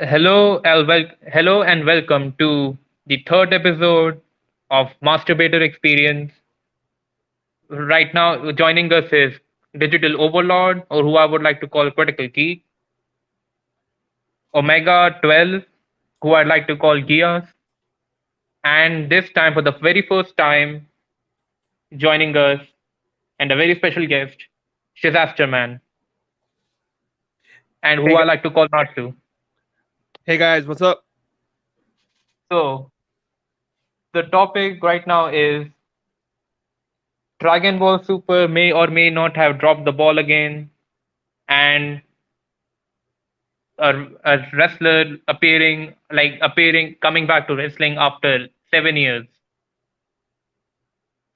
Hello and welcome to the third episode of Masturbator Experience. Right now, joining us is Digital Overlord, or who I would like to call Critical Geek, Omega 12, who I'd like to call Gias, and this time, for the very first time, joining us, and a very special guest, Shizaster Man, and who Hey, I like to call Natsu. hey guys, what's up? So, the topic right now is Dragon Ball Super may or may not have dropped the ball again, and a wrestler appearing coming back to wrestling after 7 years.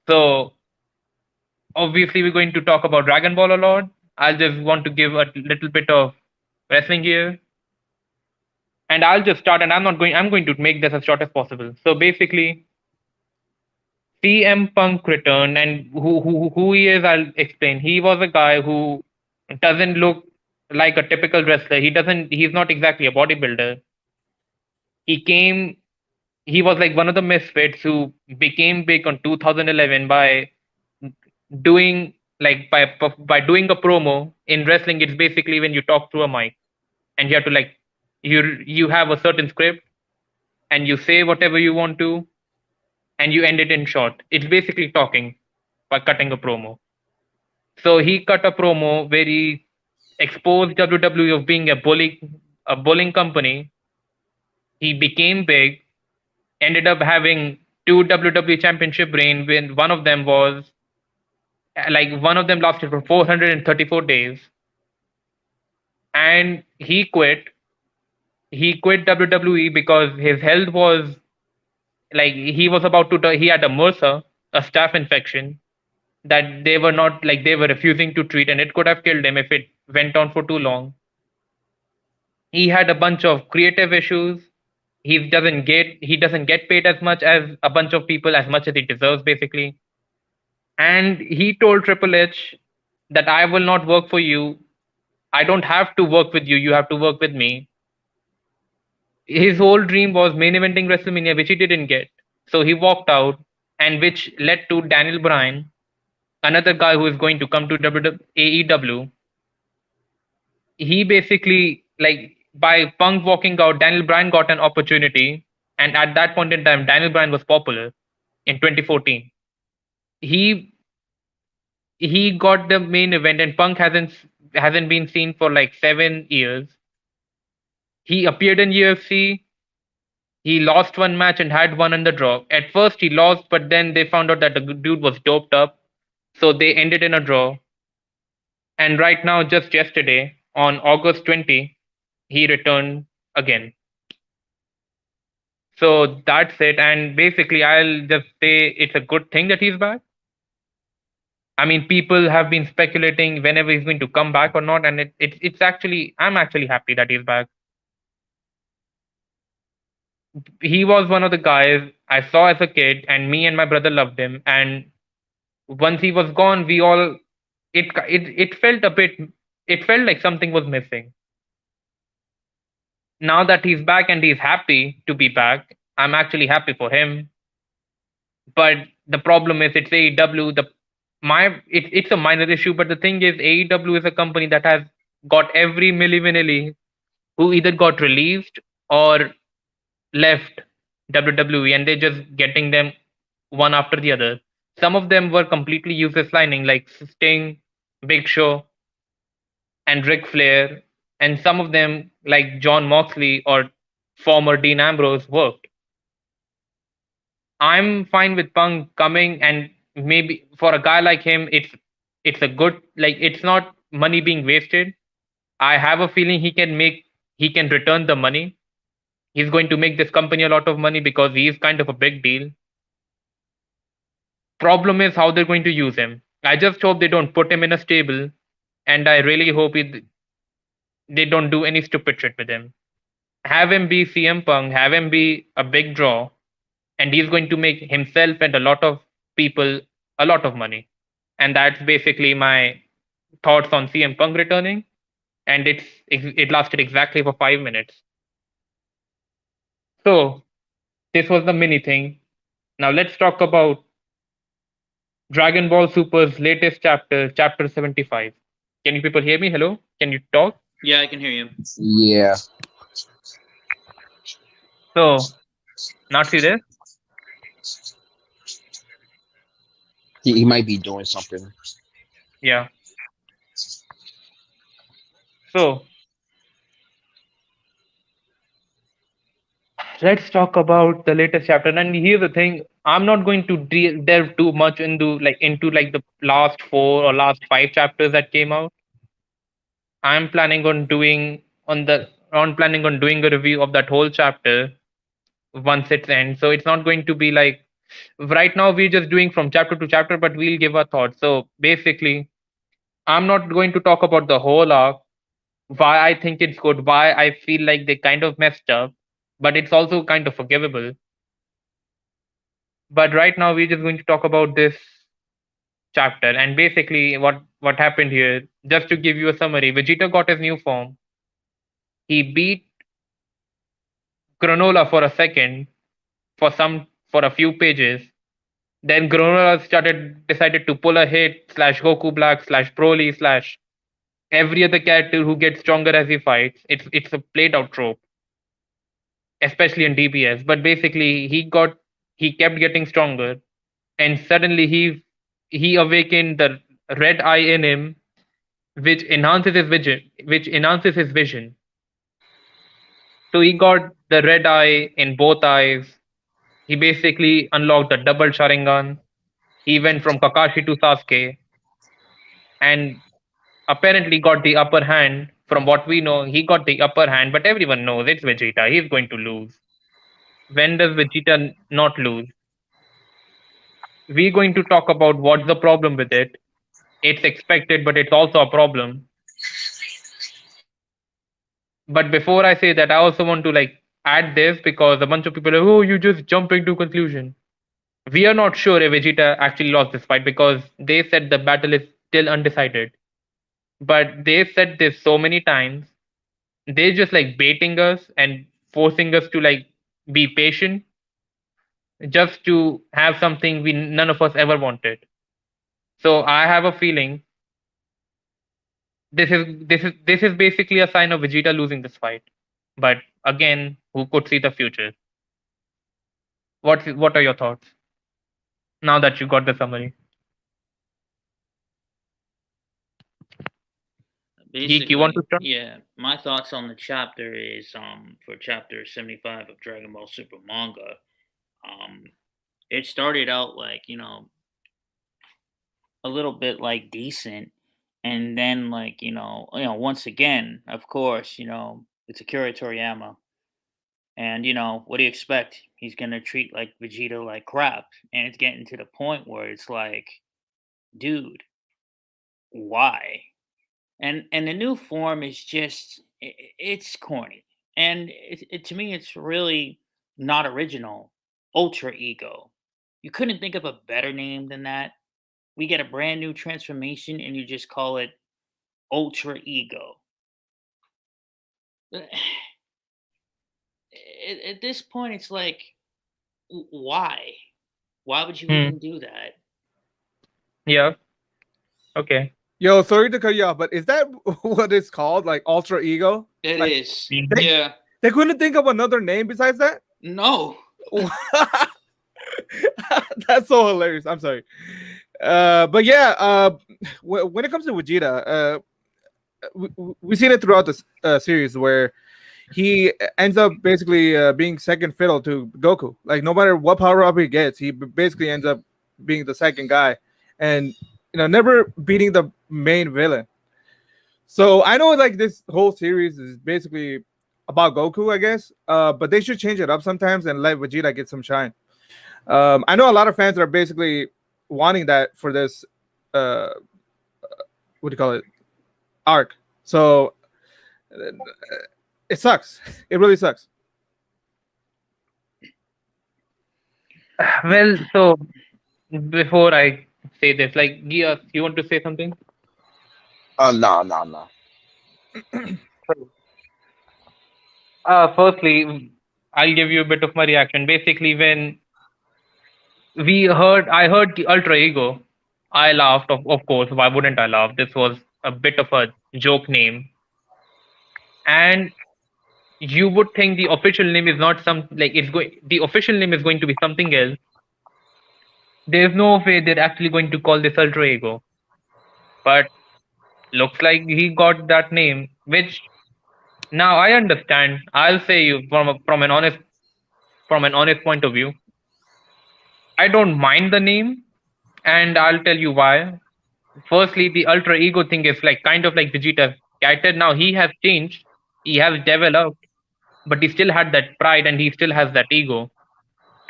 So obviously we're going to talk about Dragon Ball a lot. I'll just want to give a little bit of wrestling here. And I'll just start and I'm going to make this as short as possible. So basically CM Punk returned and who he is I'll explain. He was a guy who doesn't look like a typical wrestler. He's not exactly a bodybuilder. He came he was like one of the misfits who became big on 2011 by doing by doing a promo in wrestling. It's basically when you talk through a mic and you have to you have a certain script and you say whatever you want to and you end it in short. It's basically talking by cutting a promo. So he cut a promo where he exposed WWE of being a bullying company. He became big, ended up having two WWE championship reign when one of them lasted for 434 days, and he quit WWE because his health was he was about to he had a MRSA, a staph infection that they were refusing to treat, and it could have killed him if it went on for too long. He had a bunch of creative issues. He doesn't get paid as much as a bunch of people, as much as he deserves basically. And he told Triple H that I will not work for you. I don't have to work with you. You have to work with me. His whole dream was main eventing WrestleMania, which he didn't get. So he walked out, and which led to Daniel Bryan, another guy who is going to come to AEW. He basically, by Punk walking out, Daniel Bryan got an opportunity. And at that point in time, Daniel Bryan was popular in 2014. He he got the main event, and Punk hasn't been seen for like 7 years. He appeared in UFC. He lost one match and had one underdog. At first he lost, but then they found out that the dude was doped up, so they ended in a draw. And right now, just yesterday, on August 20, he returned again. So that's it. And basically, I'll just say it's a good thing that he's back. I mean, people have been speculating whenever he's going to come back or not, and it's actually I'm actually happy that he's back. He was one of the guys I saw as a kid, and me and my brother loved him. And once he was gone, we all it felt a bit. It felt like something was missing. Now that he's back and he's happy to be back, I'm actually happy for him. But the problem is, it's AEW. It's a minor issue, but the thing is, AEW is a company that has got every Milli Vanilli who either got released or left WWE, and they're just getting them one after the other. Some of them were completely useless lining, like Sting, Big Show, and Ric Flair, and some of them, like John Moxley or former Dean Ambrose, worked. I'm fine with Punk coming, and maybe for a guy like him, it's a good, it's not money being wasted. I have a feeling he can return the money. He's going to make this company a lot of money because he is kind of a big deal. Problem is how they're going to use him. I just hope they don't put him in a stable, and I really hope they don't do any stupid shit with him. Have him be CM Punk, have him be a big draw, and he's going to make himself and a lot of people a lot of money. And that's basically my thoughts on CM Punk returning. And it lasted exactly for 5 minutes. So this was the mini thing. Now let's talk about Dragon Ball Super's latest chapter, chapter 75. Can you people hear me? Hello? Can you talk? Yeah, I can hear you. Yeah, So, Natsu there? he might be doing something. Yeah. So, let's talk about the latest chapter. And here's the thing: I'm not going to delve too much into the last four or last five chapters that came out. I'm planning on doing on planning on doing a review of that whole chapter once it ends. So it's not going to be like right now we're just doing from chapter to chapter, but we'll give our thoughts. So basically, I'm not going to talk about the whole arc, why I think it's good, why I feel like they kind of messed up, but it's also kind of forgivable. But right now we're just going to talk about this chapter and basically what happened here. Just to give you a summary, Vegeta got his new form. He beat Granola for a second, for a few pages. Then Granola decided to pull a hit slash Goku Black slash Broly slash every other character who gets stronger as he fights. It's a played out trope, especially in DBS. But basically, he kept getting stronger, and suddenly he awakened the red eye in him, which enhances his vision. So he got the red eye in both eyes. He basically unlocked the double Sharingan. He went from Kakashi to Sasuke, and apparently got the upper hand. From what we know, he got the upper hand, but everyone knows it's Vegeta. He's going to lose. When does Vegeta not lose? We're going to talk about what's the problem with it. It's expected, but it's also a problem. But before I say that, I also want to add this because a bunch of people are, oh, you just jumping to conclusion. We are not sure if Vegeta actually lost this fight because they said the battle is still undecided. But they've said this so many times. They're just baiting us and forcing us to be patient just to have something we none of us ever wanted. So I have a feeling this is basically a sign of Vegeta losing this fight. But again, who could see the future? What are your thoughts now that you got the summary? Geek, you want to Basically, start? yeah, my thoughts on the chapter is for chapter 75 of Dragon Ball Super manga. Um it started out like, a little bit like decent, and then like, once again, of course, it's Akira Toriyama. And what do you expect? He's gonna treat like Vegeta like crap. And it's getting to the point where it's like, dude, why? And the new form is just it's corny, and to me it's really not original. Ultra ego, you couldn't think of a better name than that. We get a brand new transformation and you just call it ultra ego. At this point it's like, why would you Hmm. even do that? Yeah. Okay. Yo, sorry to cut you off, but is that what it's called? Like ultra ego? It Like is, they, Mhm. yeah. they couldn't think of another name besides that? No. That's so hilarious. I'm sorry. But yeah, when it comes to Vegeta, we've seen it throughout this series where he ends up basically being second fiddle to Goku. Like no matter what power up he gets, he basically ends up being the second guy, and never beating the main villain. So I know like this whole series is basically about Goku, I guess. But they should change it up sometimes and let Vegeta get some shine. I know a lot of fans are basically wanting that for this. Uh, what do you call it? Arc. So uh, it sucks. It really sucks. Well, so before I say this, Gia, you want to say something? No, no, no. Firstly, I'll give you a bit of my reaction. Basically, when I heard the Ultra Ego, I laughed. Of course, why wouldn't I laugh? This was a bit of a joke name, and you would think the official name is not some like it's going. The official name is going to be something else. There's no way they're actually going to call this Ultra Ego, but looks like he got that name, which now I understand. I'll say you from an honest point of view. I don't mind the name, and I'll tell you why. Firstly, the ultra ego thing is like kind of like Vegeta's character. Now he has changed, he has developed, but he still had that pride and he still has that ego.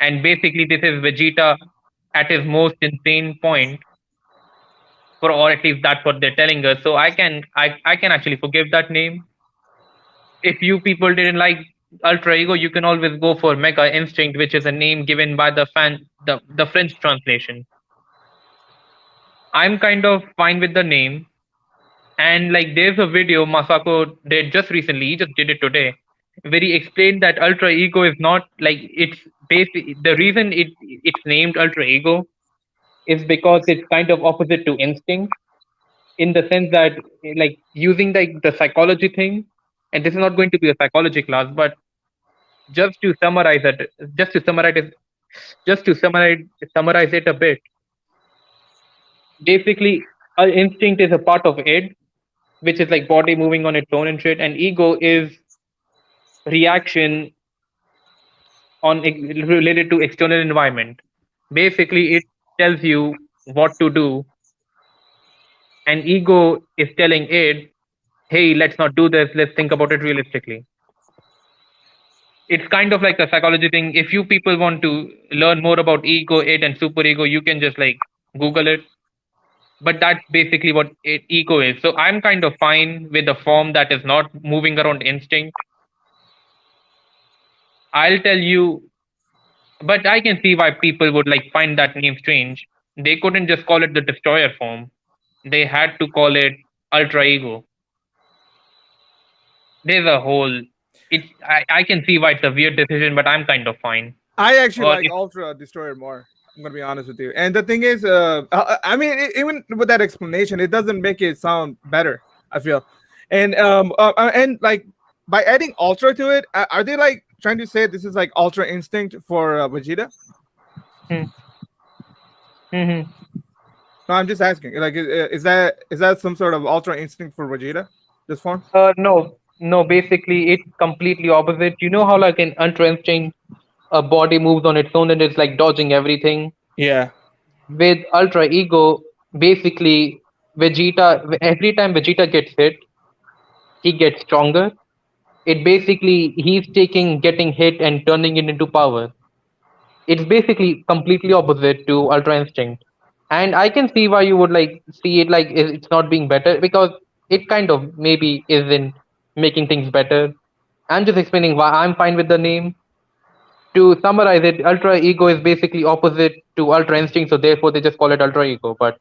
And basically, this is Vegeta at his most insane point, for or at least that's what they're telling us. So I can actually forgive that name. If you people didn't like Ultra Ego, you can always go for Mega Instinct, which is a name given by the French translation. I'm kind of fine with the name. And like there's a video Masako did just recently, he just did it today, where he explained that Ultra Ego is not like it's basically the reason it's named Ultra Ego is because it's kind of opposite to instinct, in the sense that like using the psychology thing, and this is not going to be a psychology class, but just to summarize it, just to summarize it, just to summarize it a bit. Basically, instinct is a part of it, which is like body moving on its own and shit, and ego is reaction related to external environment. Basically, it tells you what to do, and ego is telling it, "Hey, let's not do this. Let's think about it realistically." It's kind of like a psychology thing. If you people want to learn more about ego, it, and super ego, you can just like Google it. But that's basically what ego is. So I'm kind of fine with a form that is not moving around instinct. I'll tell you, but I can see why people would like find that name strange. They couldn't just call it the destroyer form. They had to call it ultra ego. There's a whole I can see why it's a weird decision, but I'm kind of fine. I actually Or like if Ultra Destroyer more. I'm gonna be honest with you. And the thing is, I mean, even with that explanation, it doesn't make it sound better. I feel, and like by adding Ultra to it, are they like trying to say this is like Ultra Instinct for Vegeta? hmm, hmm, No, I'm just asking. Like, is that some sort of Ultra Instinct for Vegeta? This form? no, basically it's completely opposite. You know how like in ultra instinct a body moves on its own and it's like dodging everything. Yeah. With ultra ego, basically Vegeta every time Vegeta gets hit, he gets stronger. It basically he's taking getting hit and turning it into power. It's basically completely opposite to Ultra Instinct. And I can see why you would like see it like it's not being better, because it kind of maybe isn't making things better. I'm just explaining why I'm fine with the name. To summarize it, Ultra Ego is basically opposite to Ultra Instinct, so therefore they just call it Ultra Ego. But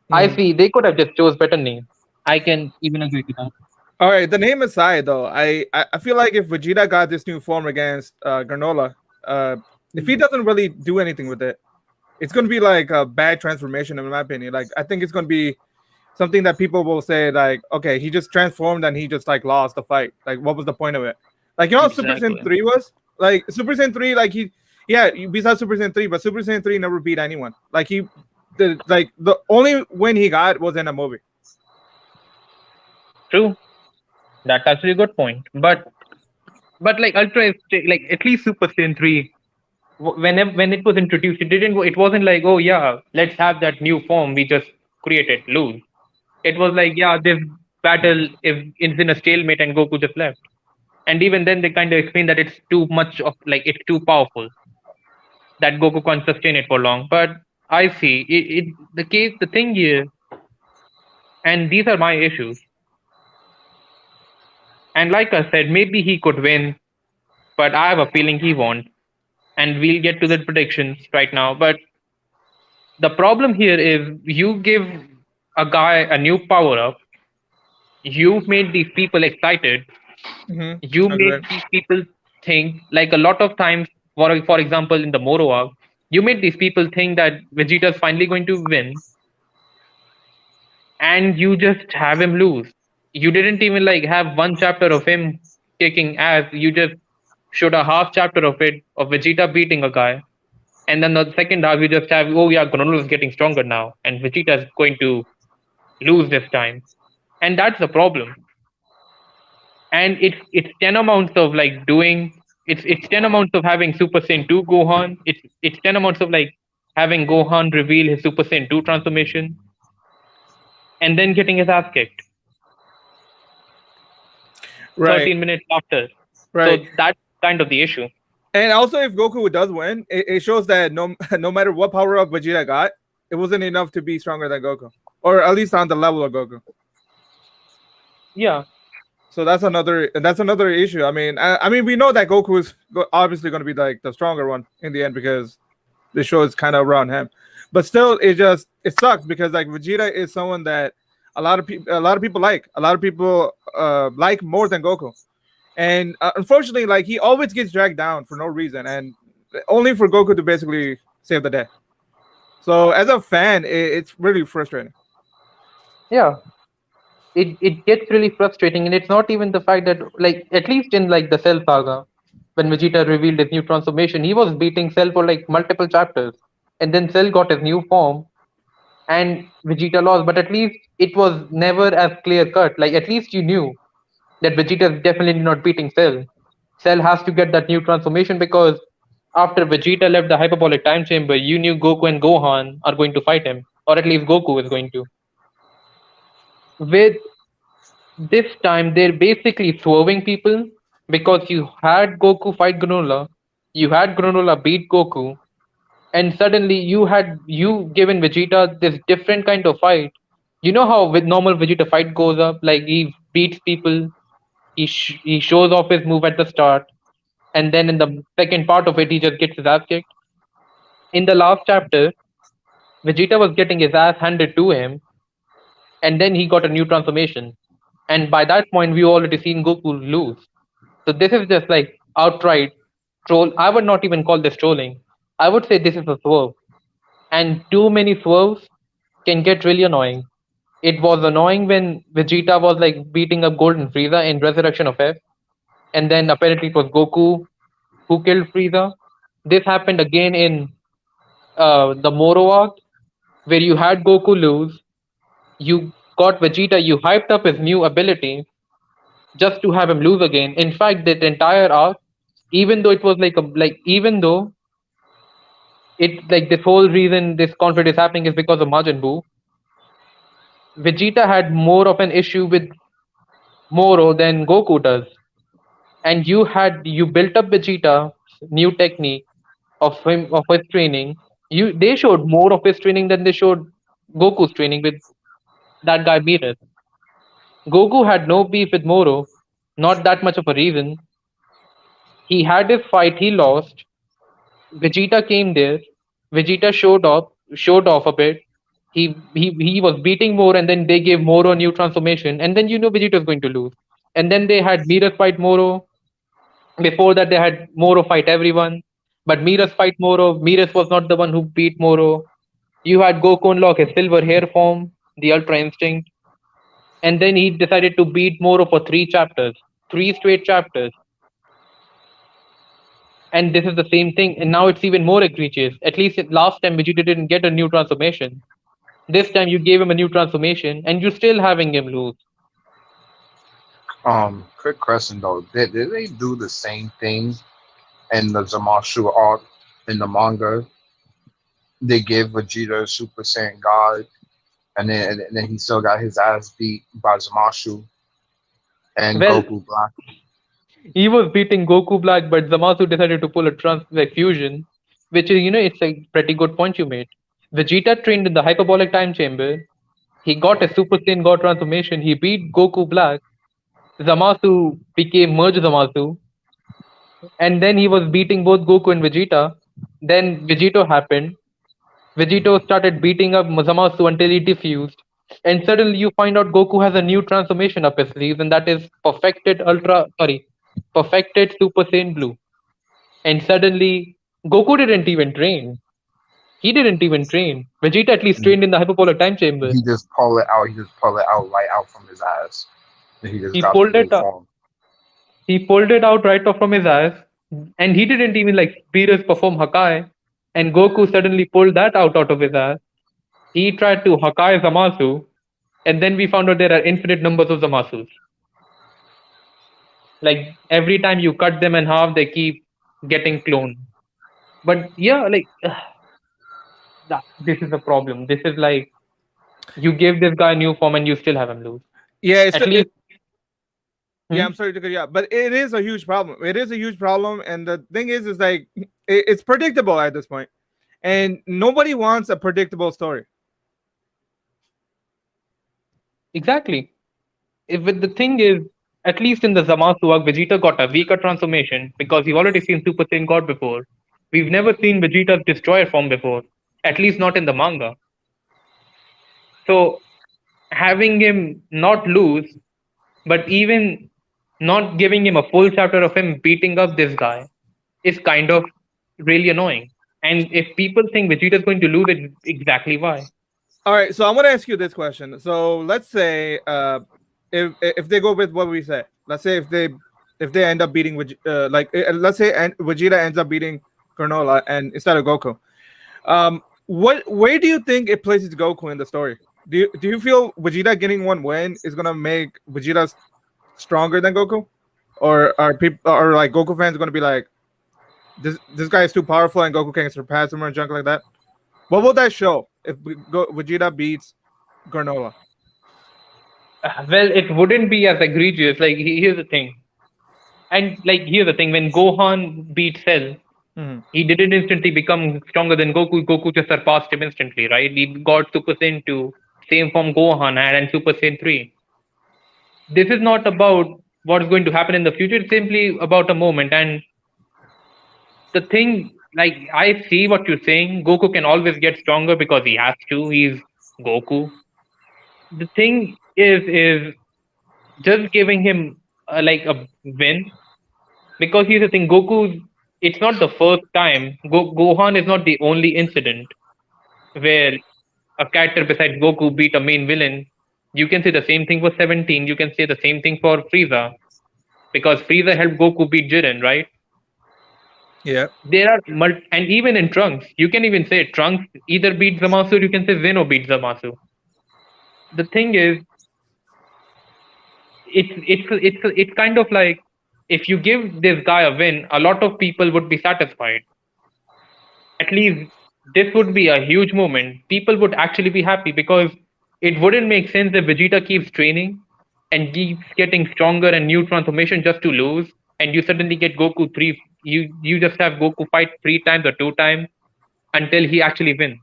I Mhm. see they could have just chose better name. I can even agree to that. All right. The name aside, though, I feel like if Vegeta got this new form against Granola, if he doesn't really do anything with it, it's going to be like a bad transformation, in my opinion. Like, I think it's going to be something that people will say, like, okay, he just transformed and he just like lost the fight. Like, what was the point of it? Like, you know, what Super Saiyan Exactly. 3 was like Super Saiyan 3, like yeah, besides Super Saiyan 3, but Super Saiyan 3 never beat anyone. Like, the only win he got was in a movie. True. That's actually a good point. But like Ultra Instinct, like at least Super Saiyan 3, whenever when it was introduced, it wasn't like, oh yeah, let's have that new form we just created, lose. It was like, yeah, this battle if it's in a stalemate and Goku just left. And even then they kind of explain that it's too much of like it's too powerful, that Goku can't sustain it for long. But I see the thing is, and these are my issues. And like I said, maybe he could win, but I have a feeling he won't. And we'll get to the predictions right now. But the problem here is you give a guy a new power up, you made these people excited, Mm-hmm. you made Okay. these people think, like a lot of times, for example, in the Moro arc, you made these people think that Vegeta's finally going to win, and you just have him lose. You didn't even like have one chapter of him kicking ass. You just showed a half chapter of it of Vegeta beating a guy, and then the second half you just have, oh yeah, Granola is getting stronger now, and Vegeta is going to lose this time, and that's the problem. And it's 10 amounts of like doing, it's 10 amounts of having Super Saiyan 2 Gohan. It's 10 amounts of like having Gohan reveal his Super Saiyan 2 transformation and then getting his ass kicked Right, 13 minutes after. right. So that's kind of the issue. And also, if Goku does win, it shows that no matter what power up Vegeta got, it wasn't enough to be stronger than Goku, or at least on the level of Goku. Yeah. So that's another issue. I mean, we know that Goku is obviously going to be like the stronger one in the end because the show is kind of around him. But still, it sucks because like Vegeta is someone that a lot of people like more than Goku, and unfortunately, like he always gets dragged down for no reason, and only for Goku to basically save the day. So as a fan, it's really frustrating. Yeah. It gets really frustrating, and it's not even the fact that, like, at least in like the Cell saga, when Vegeta revealed his new transformation, he was beating Cell for like multiple chapters, and then Cell got his new form, and Vegeta lost. But at least it was never as clear cut. Like, at least you knew that Vegeta is definitely not beating Cell. Cell has to get that new transformation because after Vegeta left the hyperbolic time chamber, you knew Goku and Gohan are going to fight him, or at least Goku is going to. With this time, they're basically swerving people because you had Goku fight Granola, you had Granola beat Goku, and suddenly you given Vegeta this different kind of fight. You know how with normal Vegeta fight goes up, like he beats people, he shows off his move at the start, and then in the second part of it, he just gets his ass kicked. In the last chapter, Vegeta was getting his ass handed to him, and then he got a new transformation. And by that point, we already seen Goku lose. So this is just like outright troll. I would not even call this trolling. I would say this is a swerve. And too many swerves can get really annoying. It was annoying when Vegeta was like beating up Golden Frieza in Resurrection of F, and then apparently it was Goku who killed Frieza. This happened again in the Moro arc, where you had Goku lose, you got Vegeta, you hyped up his new ability just to have him lose again. In fact, that entire arc, even though it was even though it like this whole reason this conflict is happening is because of Majin Buu, Vegeta had more of an issue with Moro than Goku does. And you built up Vegeta's new technique of his training. They showed more of his training than they showed Goku's training with that guy Beerus. Goku had no beef with Moro, not that much of a reason. He had his fight, he lost. Vegeta came there. Vegeta showed off a bit. He was beating Moro, and then they gave Moro a new transformation, and then you know Vegeta is going to lose. And then they had Beerus fight Moro. Before that, they had Moro fight everyone, but Beerus fight Moro. Beerus was not the one who beat Moro. You had Goku unlock his silver hair form, the Ultra Instinct, and then he decided to beat Moro for 3 chapters, 3 straight chapters. And this is the same thing, and now it's even more egregious. At least last time Vegeta didn't get a new transformation. This time you gave him a new transformation, and you're still having him lose. Quick question though. Did they do the same thing in the Zamashu arc in the manga? They gave Vegeta a Super Saiyan God, and then he still got his ass beat by Zamashu and Well, Goku Black. he was beating Goku Black, but Zamasu decided to pull a like fusion, which is it's a pretty good point you made. Vegeta trained in the hyperbolic time chamber. He got a Super Saiyan God transformation. He beat Goku Black. Zamasu became Merge Zamasu, and then he was beating both Goku and Vegeta. Then Vegito happened. Vegito started beating up Zamasu until he diffused. And suddenly you find out Goku has a new transformation up his sleeves, and that is perfected Ultra. Sorry, perfected Super Saiyan Blue, and suddenly Goku didn't even train. He didn't even train. Vegeta at least And trained in the hyperpolar time chamber. he just pull it out. He just pull it out right out from his ass. And he just He got the pulled blue it up. form. He pulled it out right off from his ass, and he didn't even like Beerus perform Hakai. And Goku suddenly pulled that out of his ass. He tried to Hakai Zamasu, and then we found out there are infinite numbers of Zamasus. Like every time you cut them in half, they keep getting cloned. But yeah, like this is a problem. This is like you gave this guy a new form and you still have him lose. Yeah, At least, yeah. hmm? I'm sorry to cut you out, but it is a huge problem. It is a huge problem, and the thing is like it's predictable at this point, and nobody wants a predictable story. Exactly. If with the thing is, at least in the Zamasu arc, Vegeta got a weaker transformation because we've already seen Super Saiyan God before. We've never seen Vegeta's destroyer form before, at least not in the manga. So having him not lose, but even not giving him a full chapter of him beating up this guy is kind of really annoying. And if people think Vegeta is going to lose, it exactly why. All right, so I'm gonna ask you this question. So let's say if they go with what we said, let's say if they end up beating let's say Vegeta ends up beating Granola and instead of Goku, what where do you think it places Goku in the story? Do you feel Vegeta getting one win is gonna make Vegeta stronger than Goku, or are people or like Goku fans gonna be like this guy is too powerful and Goku can't surpass him or junk like that? What will that show if Vegeta beats Granola? Well, it wouldn't be as egregious. Like, here's the thing. And, like, here's the thing. When Gohan beat Cell, Hmm. he didn't instantly become stronger than Goku. Goku just surpassed him instantly, right? He got Super Saiyan 2, same form Gohan had, and Super Saiyan 3. This is not about what's going to happen in the future. It's simply about a moment. And the thing, like, I see what you're saying. Goku can always get stronger because he has to. He's Goku. The thing is just giving him like a win, because here's the thing. Goku, it's not the first time. Gohan is not the only incident where a character besides Goku beat a main villain. You can say the same thing for 17. You can say the same thing for Frieza, because Frieza helped Goku beat Jiren, right? Yeah. There are and even in Trunks, you can even say Trunks either beat Zamasu, or you can say Zeno beat Zamasu. The thing is, it's kind of like, if you give this guy a win, a lot of people would be satisfied. At least this would be a huge moment. People would actually be happy, because it wouldn't make sense if Vegeta keeps training and keeps getting stronger and new transformation just to lose, and you suddenly get Goku three. You just have Goku fight 3 times or 2 times until he actually wins.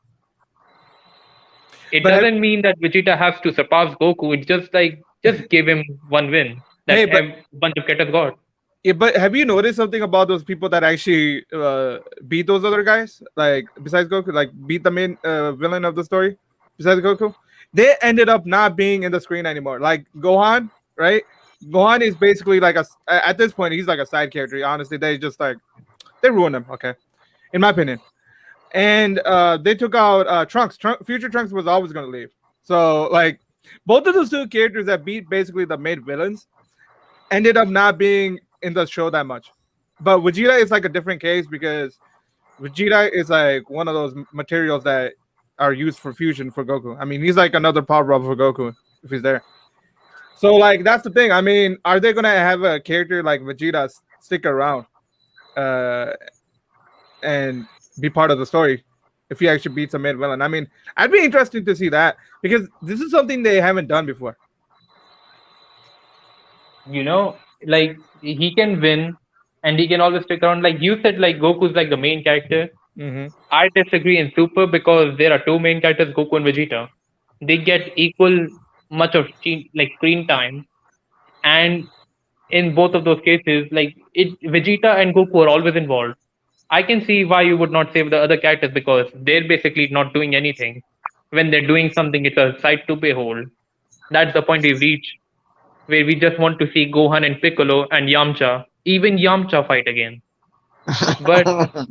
It But doesn't mean that Vegeta has to surpass Goku. It's just like, just give him one win that hey, but a bunch of characters got. yeah, but have you noticed something about those people that actually beat those other guys? Like besides Goku, like beat the main villain of the story. Besides Goku, they ended up not being in the screen anymore. Like Gohan, right? Gohan is basically like at this point he's like a side character. Honestly, they just like they ruined him. Okay, in my opinion. And they took out Trunks. Future Trunks was always going to leave. So like both of those two characters that beat basically the main villains ended up not being in the show that much. But Vegeta is like a different case because Vegeta is like one of those materials that are used for fusion for Goku. I mean, he's like another power up for Goku if he's there. So like that's the thing. I mean, are they gonna have a character like Vegeta stick around uh, and be part of the story if he actually beats a main villain? I mean, I'd be interested to see that because this is something they haven't done before. Like, he can win and he can always stick around. Like you said, like Goku's like the main character. Mm-hmm. I disagree in Super, because there are two main characters, Goku and Vegeta. They get equal much of like screen time, and in both of those cases, like Vegeta and Goku are always involved. I can see why you would not save the other characters, because they're basically not doing anything. When they're doing something, it's a sight to behold. That's the point we've reached, where we just want to see Gohan and Piccolo and Yamcha. even Yamcha fight again. But I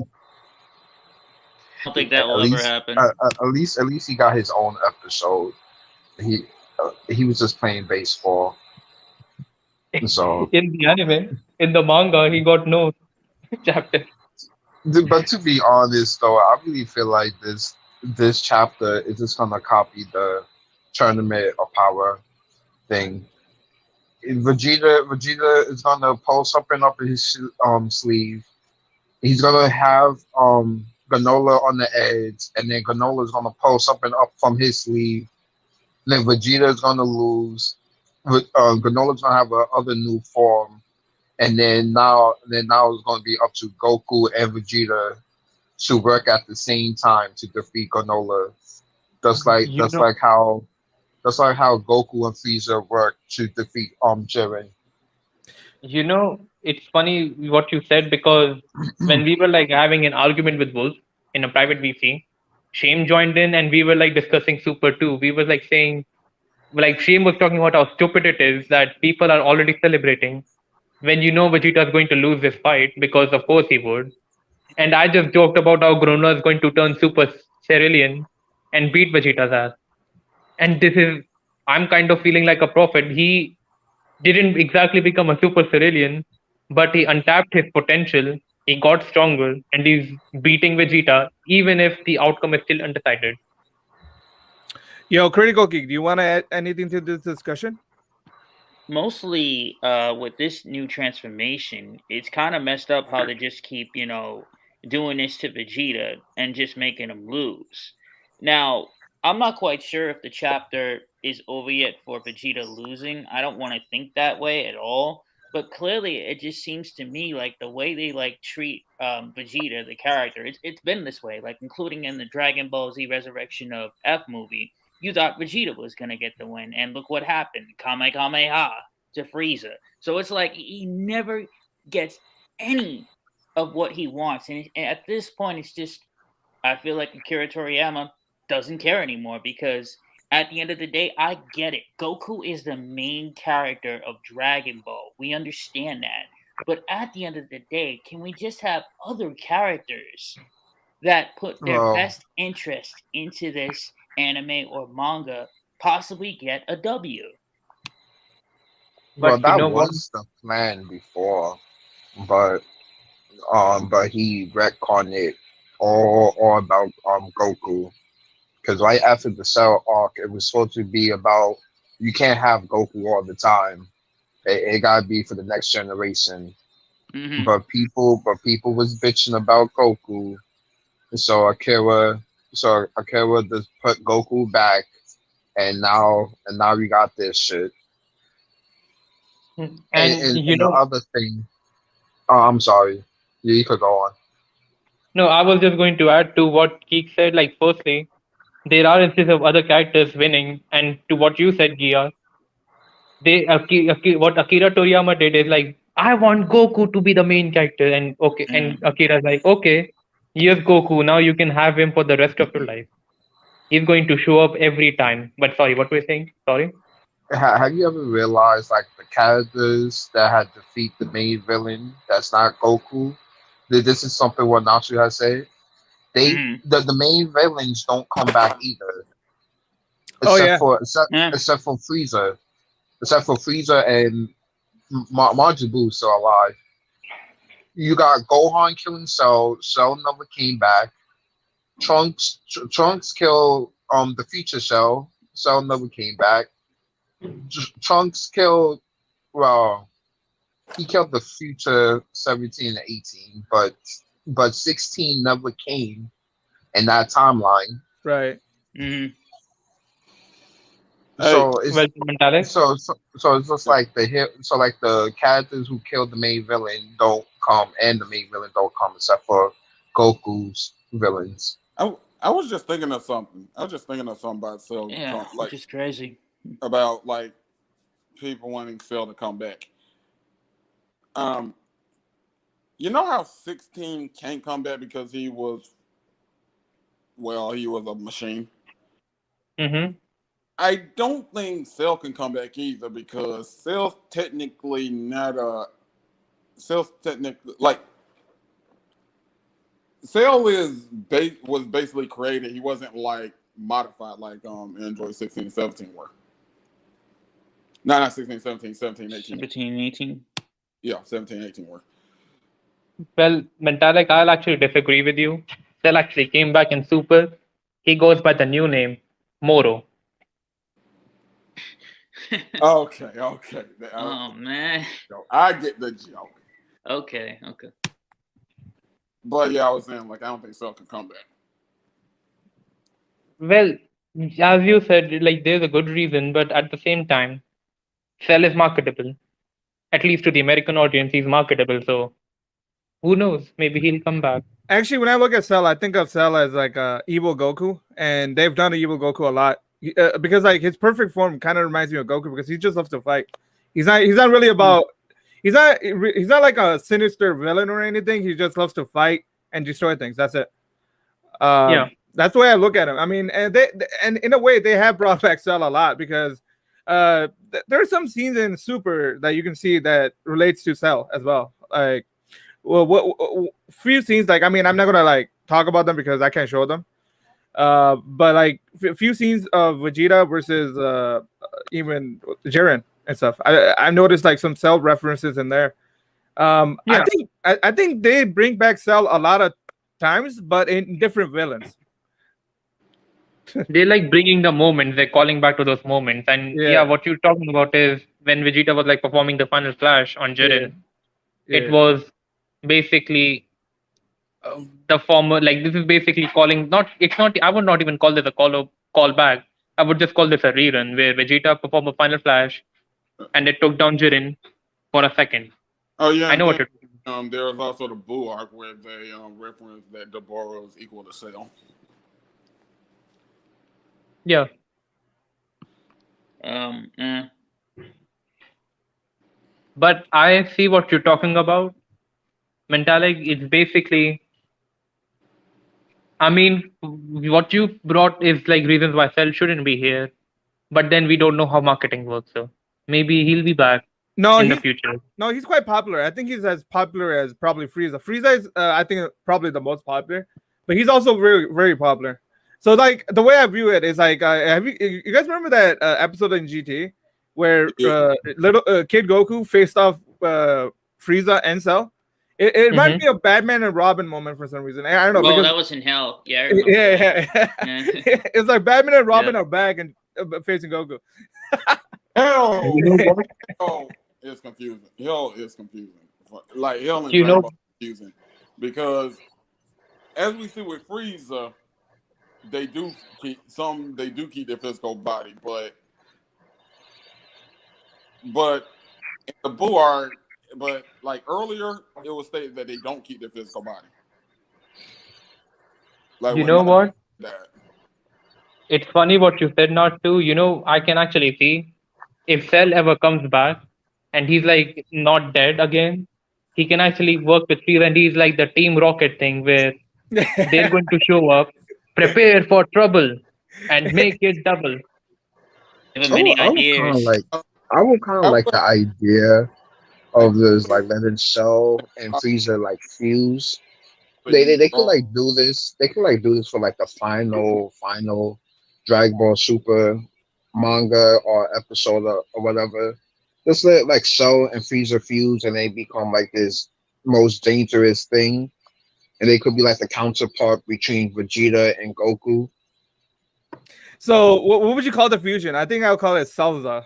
don't think that at will ever least, happen. at least he got his own episode. He was just playing baseball. So, in the anime, in the manga, he got no chapter. but to be honest, though, I really feel like this chapter is just gonna copy the tournament of power thing. Vegeta is gonna pull something up in his sleeve. He's gonna have Granola on the edge, and then Granola's gonna pull something up from his sleeve. And then Vegeta's gonna lose. Granola's gonna have a other new form, and then now it's gonna be up to Goku and Vegeta to work at the same time to defeat Granola. Just like You just know, like how just like how Goku and Frieza work to defeat Jiren. it's funny what you said because when we were like having an argument with Wolf in a private VC, Shame joined in and we were like discussing Super 2. We were like saying, like Shame was talking about how stupid it is that people are already celebrating when Vegeta is going to lose this fight because of course he would. And I just joked about how Granola is going to turn Super Cerulean and beat Vegeta's ass. And I'm kind of feeling like a prophet. He didn't exactly become a super Cerulean, but he untapped his potential, he got stronger, and he's beating Vegeta, even if the outcome is still undecided. Yo, Critical Geek, do you want to add anything to this discussion? Mostly with this new transformation, it's kind of messed up how they just keep, doing this to Vegeta and just making him lose. Now, I'm not quite sure if the chapter is over yet for Vegeta losing. I don't want to think that way at all. But clearly, it just seems to me like the way they like treat Vegeta, the character, it's been this way. Like including in the Dragon Ball Z Resurrection of F movie, you thought Vegeta was gonna get the win, and look what happened: Kamehameha to Frieza. So it's like he never gets any of what he wants, and at this point, it's just I feel like Akira Toriyama doesn't care anymore because at the end of the day, I get it. Goku is the main character of Dragon Ball. We understand that. But at the end of the day, can we just have other characters that put their Well, best interest into this anime or manga possibly get a W? well, But you that know what? was the plan before, but but he retconned it all about Goku. Because right after the Cell arc, it was supposed to be about you can't have Goku all the time. It gotta be for the next generation. Mm-hmm. But people was bitching about Goku, so Akira just put Goku back, and now we got this shit. And And the other thing, oh, I'm sorry, you could go on. no, I was just going to add to what Keek said. Like, firstly, there are instances of other characters winning, and to what you said, Gia, what Akira Toriyama did is like, I want Goku to be the main character, and okay, and Mm-hmm. Akira's like, okay, here's Goku. Now you can have him for the rest of your life. He's going to show up every time. But sorry, what were you saying? Sorry. Have you ever realized like the characters that had defeat the main villain that's not Goku? This is something what Natsu has said. Mm-hmm. The main villains don't come back either, Oh yeah, Yeah. except for Frieza, and Majin Buu still alive. You got Gohan killing Cell. Cell never came back. Trunks killed the future Cell. Cell never came back. Trunks killed well. He killed the future 17 and 18, but 16 never came in that timeline. right. Mm-hmm. Hey, So it's Well, Mentallic. so it's just like the characters who killed the main villain don't come, and the main villain don't come except for Goku's villains. I was just thinking of something. I was just thinking of something about Cell, Yeah, like which is crazy. about like people wanting Cell to come back. Um, you know how 16 can't come back because he was a machine. Mm-hmm. I don't think Cell can come back either because Cell's technically not a Cell's technically like Cell was basically created. He wasn't like modified like Android 16 and 17 were. No, not 16, 17, 17, 18. 17 and 18. Yeah, 17, 18 were. Well, Mentallic, I'll actually disagree with you. Cell actually came back in Super. He goes by the new name, Moro. Okay, okay. Oh man. I get the joke. Okay. But yeah, I was saying like I don't think Cell can come back. Well, as you said, like there's a good reason, but at the same time, Cell is marketable. At least to the American audience, he's marketable. So who knows? Maybe he'll come back. Actually, when I look at Cell, I think of Cell as like evil Goku, and they've done evil Goku a lot because like his perfect form kind of reminds me of Goku because he just loves to fight. He's not really about he's not like a sinister villain or anything. He just loves to fight and destroy things. That's it. Yeah. That's the way I look at him. I mean, and in a way they have brought back Cell a lot because there are some scenes in Super that you can see that relates to Cell as well. Like, well, what few scenes, like, I mean, I'm not gonna like talk about them because I can't show them. But like a few scenes of Vegeta versus even Jiren and stuff. I noticed like some Cell references in there. Yeah. I think they bring back Cell a lot of times, but in different villains. They like bringing the moments. They're calling back to those moments. And Yeah. yeah, what you're talking about is when Vegeta was like performing the final flash on Jiren. Yeah. It was basically the former, like this is basically calling, not, it's not, I would not even call this a call back. I would just call this a rerun where Vegeta performed a final flash and it took down Jiren for a second. Oh yeah, I know what you're talking about. there was also the Boo arc where they referenced that Deborah is equal to Cell. Yeah. Eh. But I see what you're talking about. Mentalic, it's basically, I mean, what you brought is like reasons why Cell shouldn't be here. But then we don't know how marketing works. So maybe he'll be back No, in the future. he's quite popular. I think he's as popular as probably Frieza. Frieza is, I think, probably the most popular, but he's also very, very popular. So, like, the way I view it is like, have you guys remember that episode in GT where little Kid Goku faced off Frieza and Cell? It reminded me of Batman and Robin moment for some reason. I don't know. Well, because, that was in Hell. Yeah. I remember yeah. Yeah. It's like Batman and Robin are back and facing Goku. Hell, You know what? Hell is confusing. Hell is confusing. Like Hell and You Dragon know- Ball is confusing because as we see with Frieza, they do keep their physical body, but in the Boo arc, but like earlier, it was stated that they don't keep their physical body. Like You when know Natsu what? died. It's funny what you said, not to. You know, I can actually see if Cell ever comes back and he's like not dead again, he can actually work with Frieza, and he's like the Team Rocket thing where they're going to show up, prepare for trouble, and make it double. Give him many I would kind of ideas. like, I would kind of like the idea of this, like letting Cell and Frieza like fuse. They could like do this. They could like do this for like the final Dragon Ball Super manga or episode or whatever. Just let like Cell and Frieza fuse, and they become like this most dangerous thing. And they could be like the counterpart between Vegeta and Goku. So, what would you call the fusion? I think I'll call it Salza.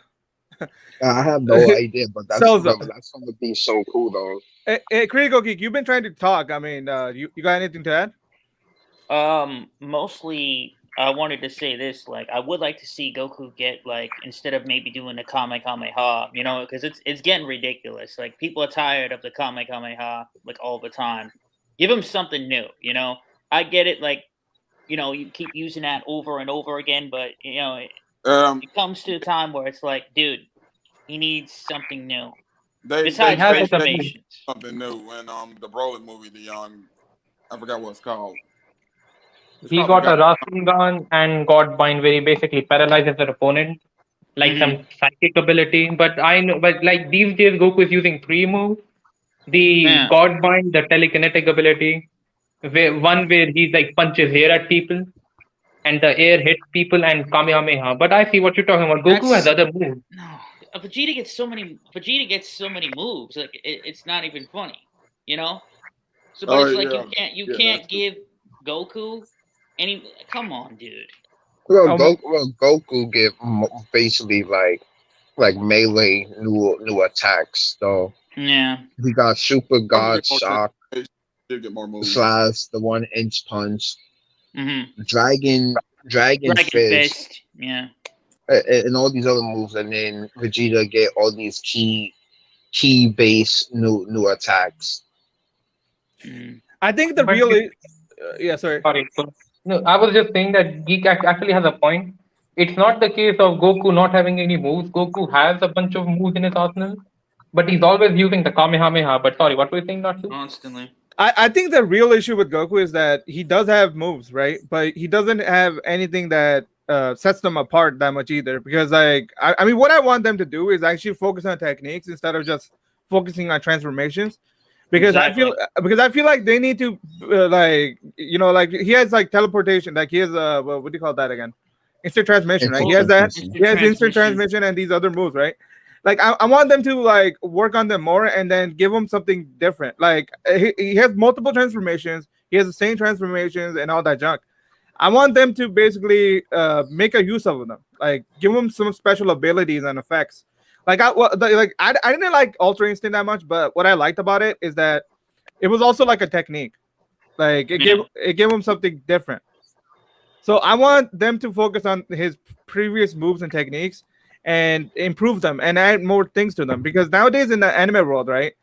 I have no idea, but that's gonna be so cool though. Hey, Critical Geek, you've been trying to talk. I mean, you got anything to add? Mostly I wanted to say this, like I would like to see Goku get like instead of maybe doing the Kamehameha, you know, because it's getting ridiculous. Like people are tired of the Kamehameha like all the time. Give him something new, you know. I get it, like you know, you keep using that over and over again, but you know, it comes to a time where it's like, dude, he needs something new. Besides have it transformations. something new in the Broly movie, I forgot what it's called. He got a Rasengan and got Bind where he basically paralyzes their opponent, like some psychic ability. But I know, but like these days, Goku is using 3 moves. The Yeah. God Bind, the telekinetic ability, where he's like punches air at people and the air hits people and Kamehameha. But I see what you're talking about. Goku has That's other moves. no. Vegeta gets so many. Vegeta gets so many moves. Like it's not even funny. You know. So, but Oh it's like yeah, you yeah, can't that's true. give Goku any. Come on, dude. Goku get basically like melee new attacks. So Yeah. he got Super Goku God get more Shock transformation, he get more moves. slash the 1 inch punch, Mm-hmm. Dragon Dragon Fist, Fist. Yeah. and all these other moves, and then Vegeta get all these key base new attacks. Mm. I think the But real yeah, sorry. sorry. No, I was just saying that Geek actually has a point. It's not the case of Goku not having any moves. Goku has a bunch of moves in his arsenal, but he's always using the Kamehameha. But sorry, what were you saying, Natsu? Constantly. I think the real issue with Goku is that he does have moves, right? But he doesn't have anything that sets them apart that much either. Because like I mean, what I want them to do is actually focus on techniques instead of just focusing on transformations. Exactly. Because I feel like they need to like like he has like teleportation, like he has what do you call that again? Instant transmission, right? He Instant has that. transmission. He has instant transmission and these other moves, right? Like I want them to like work on them more and then give him something different. Like he has multiple transformations. He has the same transformations and all that junk. I want them to basically make a use of them. Like give him some special abilities and effects. Like I didn't like Ultra Instinct that much, but what I liked about it is that it was also like a technique. Like it gave him something different. So I want them to focus on his previous moves and techniques and improve them and add more things to them because nowadays in the anime world, right?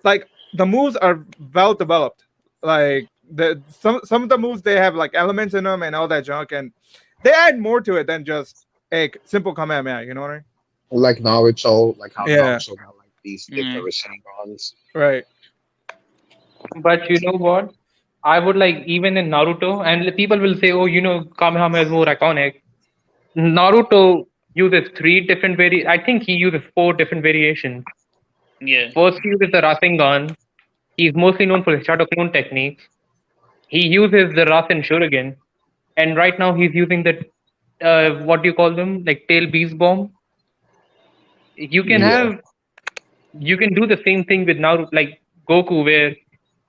Like the moves are well developed. Like some of the moves they have like elements in them and all that junk, and they add more to it than just a simple Kamehameha. You know what I mean? Like Naruto, like how Yeah. Naruto got like these different Rasengan's. Right. But you know what? I would like even in Naruto, and people will say, "Oh, Kamehameha is more iconic." Naruto uses three different I think he uses four different variations. Yeah. First, he uses the Rasengan. He's mostly known for his Shadow Clone techniques. He uses the Rasen Shuriken, and right now he's using the what do you call them? Like Tail Beast Bomb. You can Yeah, have you can do the same thing with Naruto, like Goku, where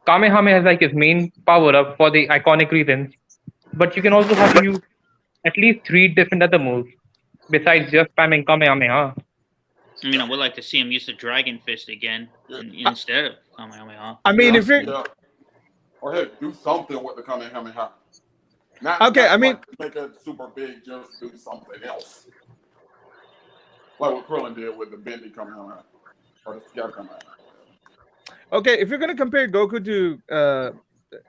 Kamehameha is like his main power up for the iconic reasons. But you can also have him use at least three different other moves besides just spamming Kamehameha. I mean, I would like to see him use the Dragon Fist again Yeah, instead of Kamehameha. I mean, yeah, if you're yeah. Or heck, do something with the Kamehameha. okay, Not I mean, like make it super big. Just do something else, like what Krillin did with the bendy Kamehameha or the scatter Kamehameha. okay, if you're gonna compare Goku to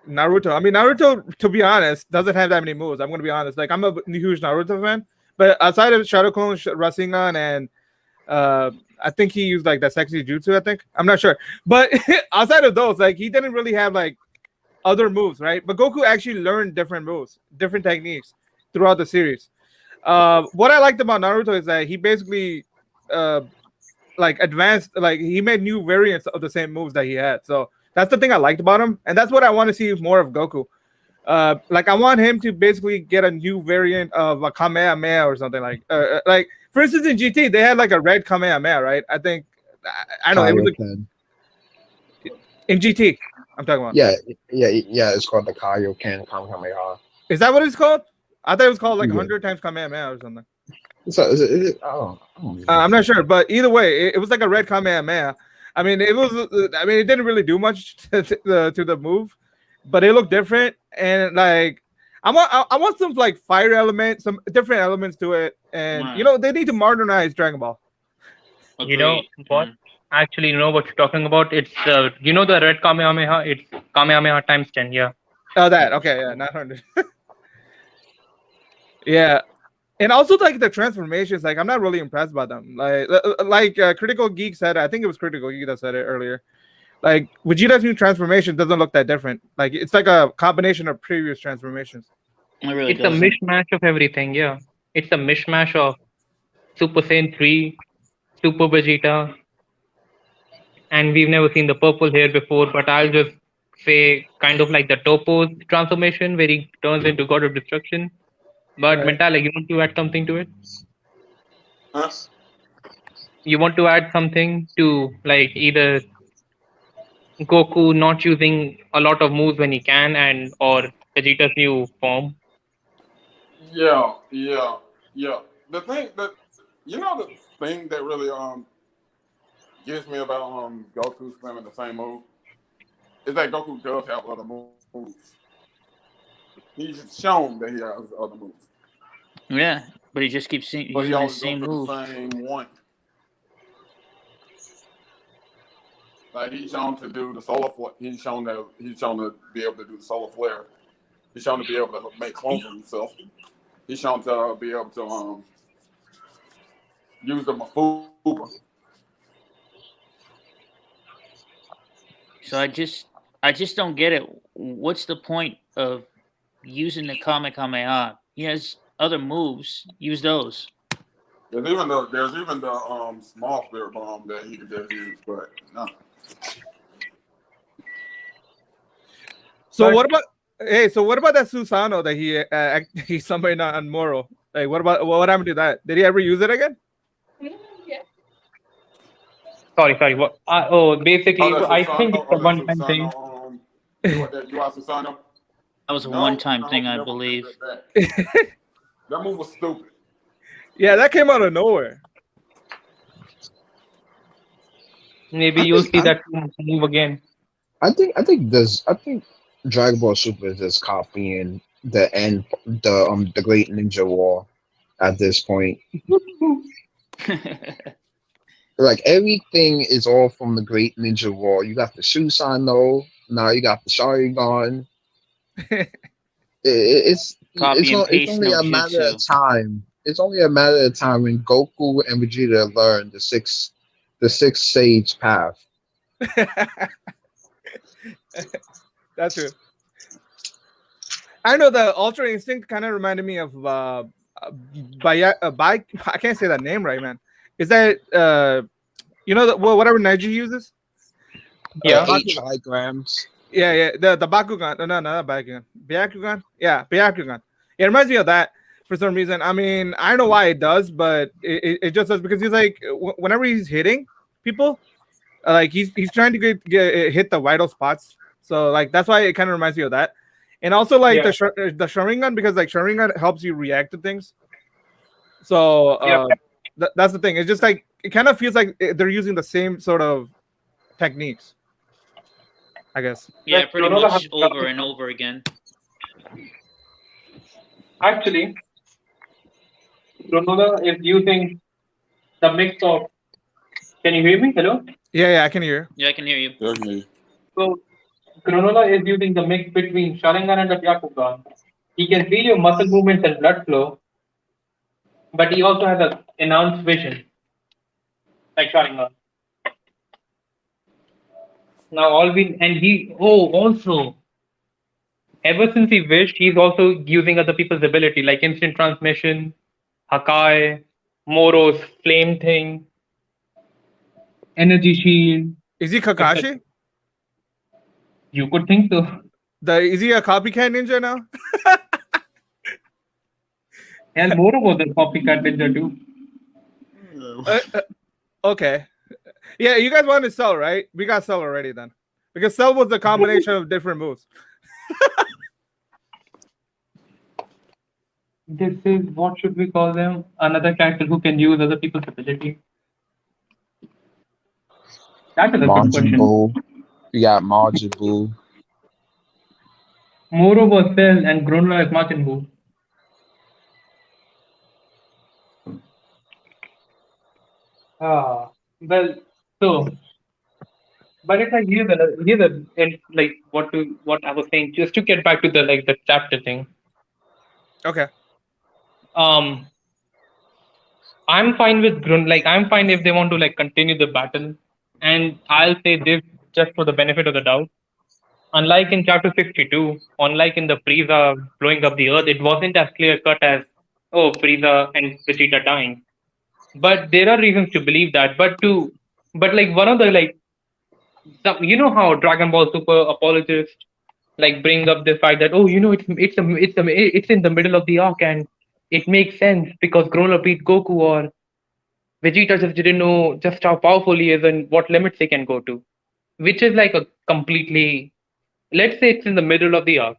Naruto, I mean Naruto, to be honest, doesn't have that many moves. I'm gonna be honest. Like I'm a huge Naruto fan, but outside of Shadow Clone, Rasengan, and I think he used like that sexy jutsu. I think I'm not sure, but outside of those, like he didn't really have like other moves, right? But Goku actually learned different moves, different techniques throughout the series. What I liked about Naruto is that he basically like advanced, like he made new variants of the same moves that he had. So that's the thing I liked about him, and that's what I want to see more of Goku. Like I want him to basically get a new variant of a Kamehameha or something like for instance in GT they had like a red Kamehameha, right? I think I don't know, it was Kaioken. in GT. I'm talking about. Yeah, it's called the Kaioken Kamehameha. Is that what it's called? I thought it was called like Yeah. 100 times Kamehameha or something. So is it, I don't know. I'm not sure, but either way, it was like a red Kamehameha. I mean, it was. I mean, it didn't really do much to the move, but it looked different. And like, I want some like fire element, some different elements to it. And they need to modernize Dragon Ball. You know what? Actually, you know what you're talking about? It's the red Kamehameha. It's Kamehameha times 10. Yeah. Oh, that okay, yeah, not 100. Yeah. And also like the transformations, like I'm not really impressed by them. Like Critical Geek said, I think it was Critical Geek that said it earlier. Like Vegeta's new transformation doesn't look that different. Like it's like a combination of previous transformations. It's a mishmash of everything. Yeah, it's a mishmash of Super Saiyan 3, Super Vegeta, and we've never seen the purple hair before. But I'll just say kind of like the Topo's transformation, where he turns into God of Destruction. But Right. Metallic, you want to add something to it? Huh? You want to add something to like either Goku not using a lot of moves when he can, and or Vegeta's new form? Yeah. The thing that the thing that really gets me about Goku spamming the same move is that Goku does have other moves. He's shown that he has other moves, Yeah, but he just keeps but he using the always goes same to the move. same one. Like he's shown to do the solar flare. He's shown to be able to do the solar flare. He's shown to be able to make clones of himself. He's shown to be able to use the Mafuba. So I just don't get it. What's the point of using the Kamehameha? He has other moves. Use those. There's even the small spirit bomb that he could just use, but no. So But what about so what about that Susano that he summoned on Moro? Like what happened to that? Did he ever use it again? sorry, what? Oh, Basically, that's I think Susano. it's a Oh, that's one-time thing. Susano. You are Susano. That was a No, one-time I hope thing, you I never bring believe. that back. That move was stupid. Yeah, that came out of nowhere. Maybe I you'll think see that move again. I think Dragon Ball Super is just copying the Great Ninja War at this point. Like everything is all from the Great Ninja War. You got the Susanoo, now you got the Sharingan. Copy and It's paste only no a matter of jutsu. time. It's only a matter of time when Goku and Vegeta learn the six sage path. That's true. I know the Ultra Instinct kind of reminded me of I can't say that name right, man. Is that whatever Neji uses? Yeah. 8 trigrams. Yeah. The Bakugan. No, not Bakugan. Byakugan. Yeah, Byakugan. Yeah, it reminds me of that for some reason. I mean, I don't know why it does, but it just does because he's like whenever he's hitting people, like he's trying to hit the vital spots. So like that's why it kind of reminds me of that. And also like Yeah. the Sharingan, because like Sharingan helps you react to things. So Yeah. that's the thing. It's just like it kind of feels like they're using the same sort of techniques, I guess. Yeah, Like pretty Granola has much over and over again. actually Granola is using the mix of. Can you hear me? Hello. Yeah, I can hear. Yeah, I can hear you. Okay. So Granola is using the mix between Sharingan and the Byakugan. He can feel your muscle movements and blood flow, but he also has a enhanced vision, like Sharingan. Now all we and he also ever since he wished, he's also using other people's ability, like instant transmission, Hakai, Moro's flame thing, energy shield, Is he etc. Kakashi? You could think so. Is he a copycat ninja now? Hell, Moro was a copycat ninja too. Okay. Yeah, you guys wanted Cell, right? We got Cell already then. Because Cell was a combination of different moves. This is what should we call them? Another character who can use other people's ability. That is a good Majin question. Buu. You got Majin Buu. Moro was Cell and Granola is Majin Buu. Well, so, but it's like here's a and like what I was saying, just to get back to the chapter thing. Okay. Um, I'm fine with I'm fine if they want to like continue the battle, and I'll say this just for the benefit of the doubt. Unlike in chapter 62, unlike in the Frieza blowing up the earth, it wasn't as clear cut as Frieza and Vegeta dying. But there are reasons to believe that. But like one of the like You know how Dragon Ball Super apologists like bring up the fact that, oh, it's in the middle of the arc and it makes sense because Granola beat Goku, or Vegeta just didn't know just how powerful he is and what limits he can go to, which is like a completely, let's say it's in the middle of the arc.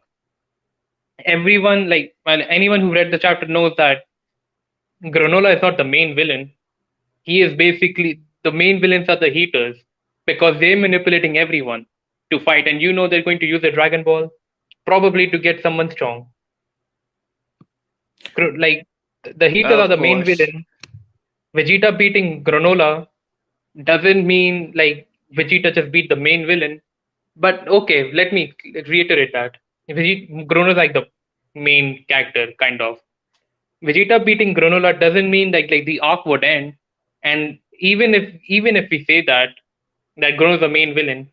Everyone, like, well, anyone who read the chapter knows that Granola is not the main villain. He is basically, the main villains are the Heaters because they're manipulating everyone to fight, and you know they're going to use a Dragon Ball probably to get someone strong. Like, the Heaters are Of the main course. villain. Vegeta beating Granola doesn't mean like Vegeta just beat the main villain. But okay, let me reiterate that Granola is like the main character, kind of. Vegeta beating Granola doesn't mean like the arc would end. And even if we say that Granola is the main villain,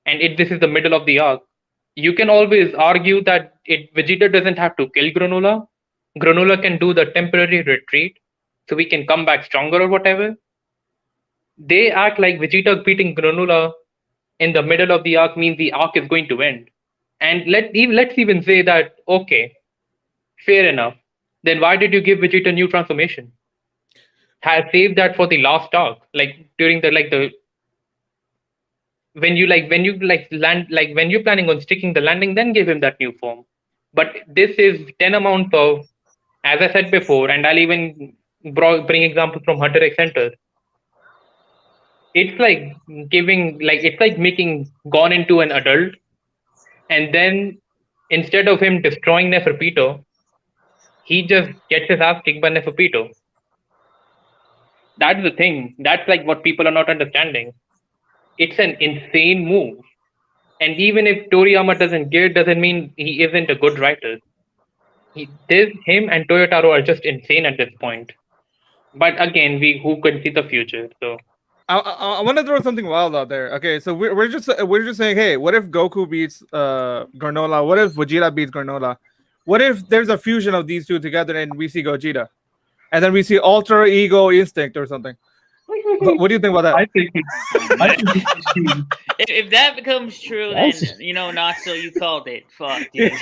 and this is the middle of the arc, you can always argue that Vegeta doesn't have to kill Granola. Granola can do the temporary retreat, so we can come back stronger or whatever. They act like Vegeta beating Granola in the middle of the arc means the arc is going to end. And let's even say that, okay, fair enough. Then why did you give Vegeta new transformation? Have saved that for the last arc, like during the when you land, like when you're planning on sticking the landing, then give him that new form. But this is 10 amounts of, as I said before, and I'll even bring examples from Hunter X Hunter. It's like it's like making Gon into an adult, and then instead of him destroying Neferpito, he just gets his ass kicked by Neferpito. That's the thing. That's like what people are not understanding. It's an insane move. And even if Toriyama doesn't get it, doesn't mean he isn't a good writer. Him and Toyotaro are just insane at this point. But again, we who can see the future? So I want to throw something wild out there. Okay, so we're just saying, hey, what if Goku beats Granola? What if Vegeta beats Granola? What if there's a fusion of these two together and we see Gogeta, and then we see Ultra Ego Instinct or something? What do you think about that? I think Oh, I man. think If that becomes true, then That's Natsu, you called it. Fuck, dude.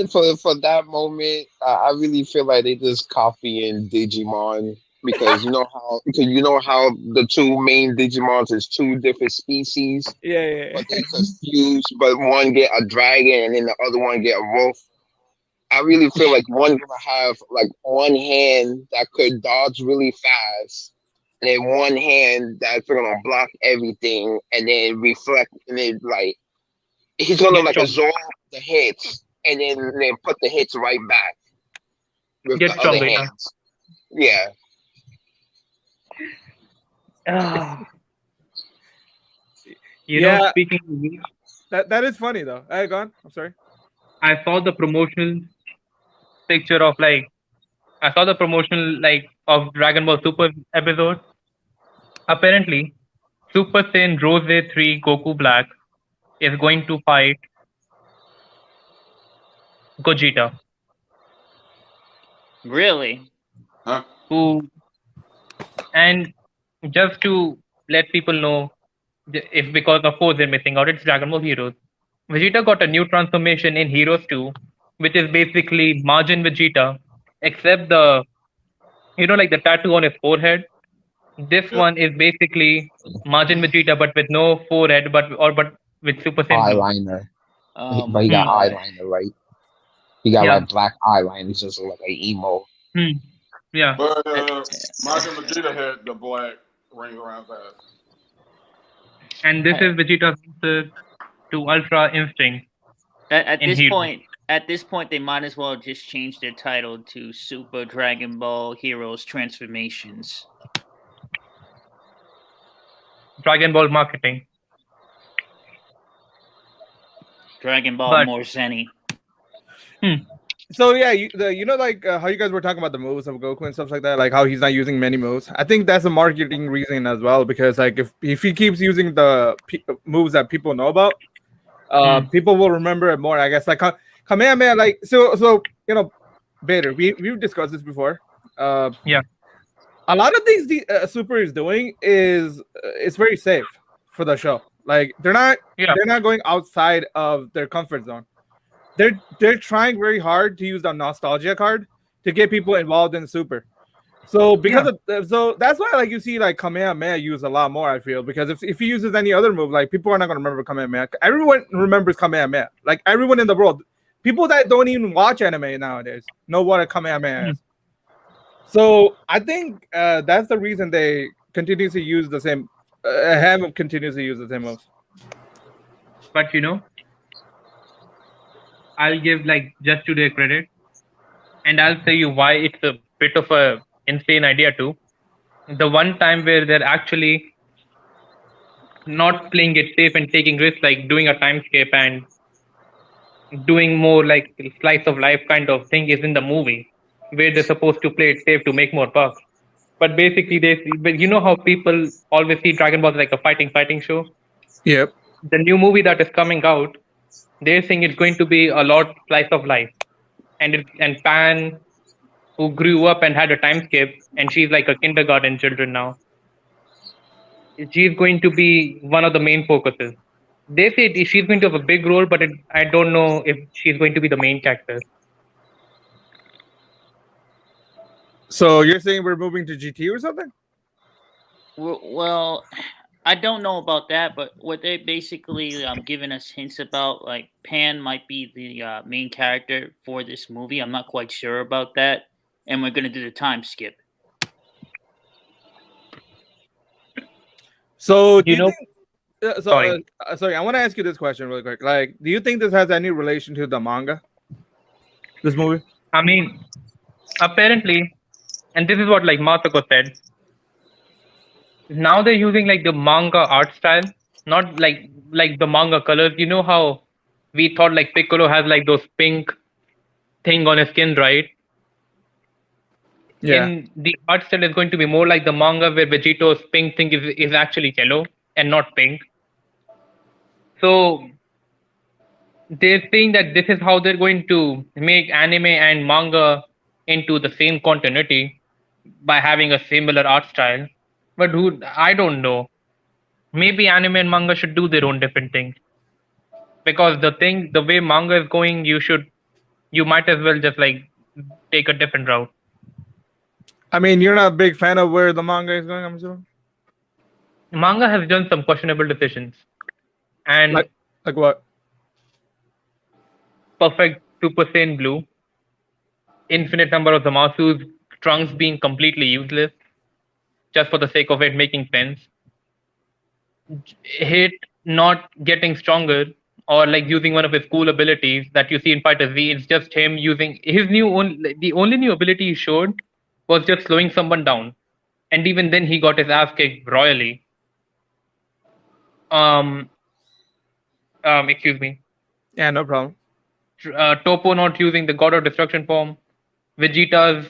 for that moment, I really feel like they just copying Digimon because you know how the two main Digimons is two different species, Yeah. but they confused, but one get a dragon and then the other one get a wolf. I really feel like one gonna have like one hand that could dodge really fast, and then one hand that's gonna block everything, and then reflect, and then like he's gonna get like strong, absorb the hits, and then put the hits right back with get the other stronger. Yeah. hands. Yeah, Ah, Yeah, speaking of which, that is funny though. Hey, go on. I'm sorry. I saw the promotional picture of like I saw the promotional like of Dragon Ball Super episode. Apparently, Super Saiyan Rose 3 Goku Black is going to fight Gogeta, Really? Huh? who, and just to let people know, if because of course they're missing out, it's Dragon Ball Heroes. Vegeta got a new transformation in Heroes 2, which is basically Margin Vegeta, except like the tattoo on his forehead. This Yeah. one is basically Margin Vegeta, but with no forehead, but with Super Saiyan Blue. eyeliner, Oh but my he got Hmm. god. eyeliner, right? He got Yeah. like black eyeliner. He's just like an emo. Hmm. Yeah. But Uh, Majin Vegeta had the black ring around his eyes. And this uh, is Vegeta's answer to Ultra Instinct at in this Heroes. point, they might as well just change their title to Super Dragon Ball Heroes Transformations. Dragon Ball marketing. Dragon Ball But more Zenny. hmm, So yeah, like how you guys were talking about the moves of Goku and stuff like that, like how he's not using many moves. I think that's a marketing reason as well because like if he keeps using the moves that people know about, people will remember it more. I guess like Kamehameha, like so Vader. We've discussed this before. yeah. A lot of things the Super is doing is it's very safe for the show. Like they're not Yeah. going outside of their comfort zone. They're trying very hard to use the nostalgia card to get people involved in Super. So because of so that's why like you see like Kamehameha used a lot more. I feel because if he uses any other move, like people are not gonna remember Kamehameha. Everyone remembers Kamehameha. Like everyone in the world, people that don't even watch anime nowadays know what a Kamehameha is. So I think that's the reason they continuously use the same. Have continuously used the same moves. But I'll give like just to their credit, and I'll say you why it's a bit of a insane idea too. The one time where they're actually not playing it safe and taking risks, like doing a timescape and doing more like slice of life kind of thing, is in the movie, where they're supposed to play it safe to make more bucks. But basically, but you know how people always see Dragon Ball as like a fighting show. Yep. The new movie that is coming out, they're saying it's going to be a lot slice of life, and Pan, who grew up and had a timescape, and she's like a kindergarten children now. She's going to be one of the main focuses. They say she's going to have a big role, but I don't know if she's going to be the main character. So you're saying we're moving to GT or something? Well, I don't know about that, but what they basically giving us hints about, like Pan might be the main character for this movie. I'm not quite sure about that, and we're gonna do the time skip. So do you know, think? sorry. Sorry, I want to ask you this question really quick. Like, do you think this has any relation to the manga? This movie? I mean, apparently, and this is what like Masako said. Now they're using like the manga art style, not like the manga colors. You know how we thought like Piccolo has like those pink thing on his skin, right? Yeah. In the art style is going to be more like the manga where Vegeto's pink thing is actually yellow and not pink. So they're saying that this is how they're going to make anime and manga into the same continuity by having a similar art style. But I don't know. Maybe anime and manga should do their own different things. Because the way manga is going, you might as well just like take a different route. I mean, you're not a big fan of where the manga is going, I'm assuming? Manga has done some questionable decisions. And like what? Perfect Super Saiyan Blue, infinite number of Zamasu's, Trunks being completely useless, just for the sake of it making sense. Hit not getting stronger, or like using one of his cool abilities that you see in Fighter Z. It's just him using his the only new ability he showed was just slowing someone down, and even then he got his ass kicked royally. Excuse me. Yeah, no problem. Topo not using the God of Destruction form. Vegeta's,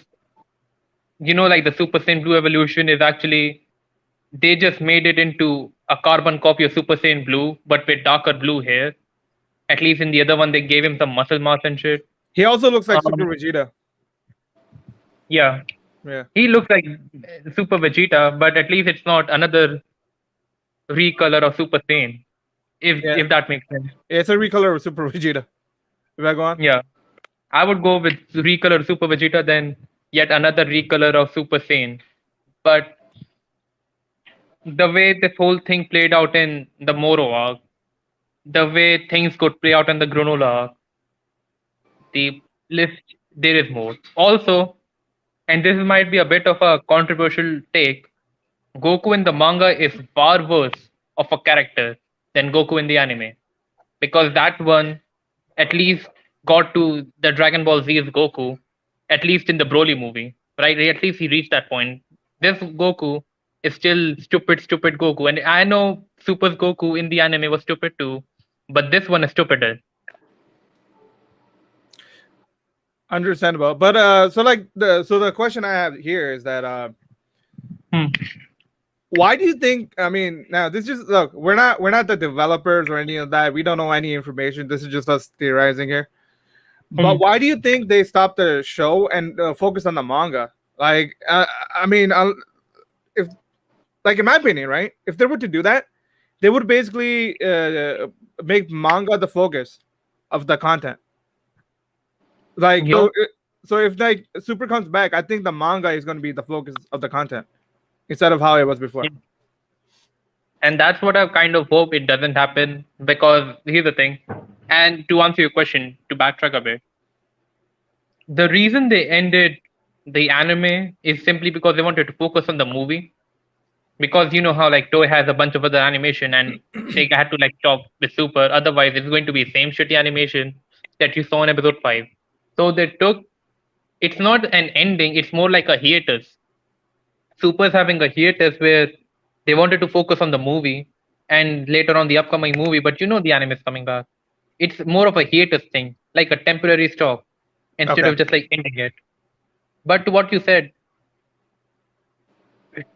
like the Super Saiyan Blue evolution is actually, they just made it into a carbon copy of Super Saiyan Blue, but with darker blue hair. At least in the other one, they gave him some muscle mass and shit. He also looks like Super Vegeta. Yeah. Yeah. He looks like Super Vegeta, but at least it's not another recolor of Super Saiyan. If that makes sense. Yeah, it's a recolor of Super Vegeta. If I go on? Yeah. I would go with recolor Super Vegeta, then yet another recolor of Super Saiyan. But the way this whole thing played out in the Moro arc, the way things could play out in the Granola arc, the list, there is more. Also, and this might be a bit of a controversial take, Goku in the manga is far worse of a character than Goku in the anime. Because that one at least got to the Dragon Ball Z's Goku, at least in the Broly movie, right? At least he reached that point. This Goku is still stupid Goku. And I know Super's Goku in the anime was stupid too, but this one is stupider. Understandable. But so the question I have here is that why do you think, I mean, now this is, look, we're not the developers or any of that. We don't know any information. This is just us theorizing here. But why do you think they stopped the show and focused on the manga? I mean, if, like, in my opinion, right? If they were to do that, they would basically make manga the focus of the content. Like Yeah. so if like Super comes back, I think the manga is going to be the focus of the content instead of how it was before. And that's what I kind of hope it doesn't happen, because here's the thing. And to answer your question, to backtrack a bit, the reason they ended the anime is simply because they wanted to focus on the movie. Because you know how like Toei has a bunch of other animation, and they had to like stop with Super. Otherwise, it's going to be same shitty animation that you saw in episode 5. So they took, it's not an ending, it's more like a hiatus. Super's having a hiatus where they wanted to focus on the movie and later on the upcoming movie, but you know the anime is coming back. It's more of a hiatus thing, like a temporary stop, instead Okay. of just like ending it. But to what you said,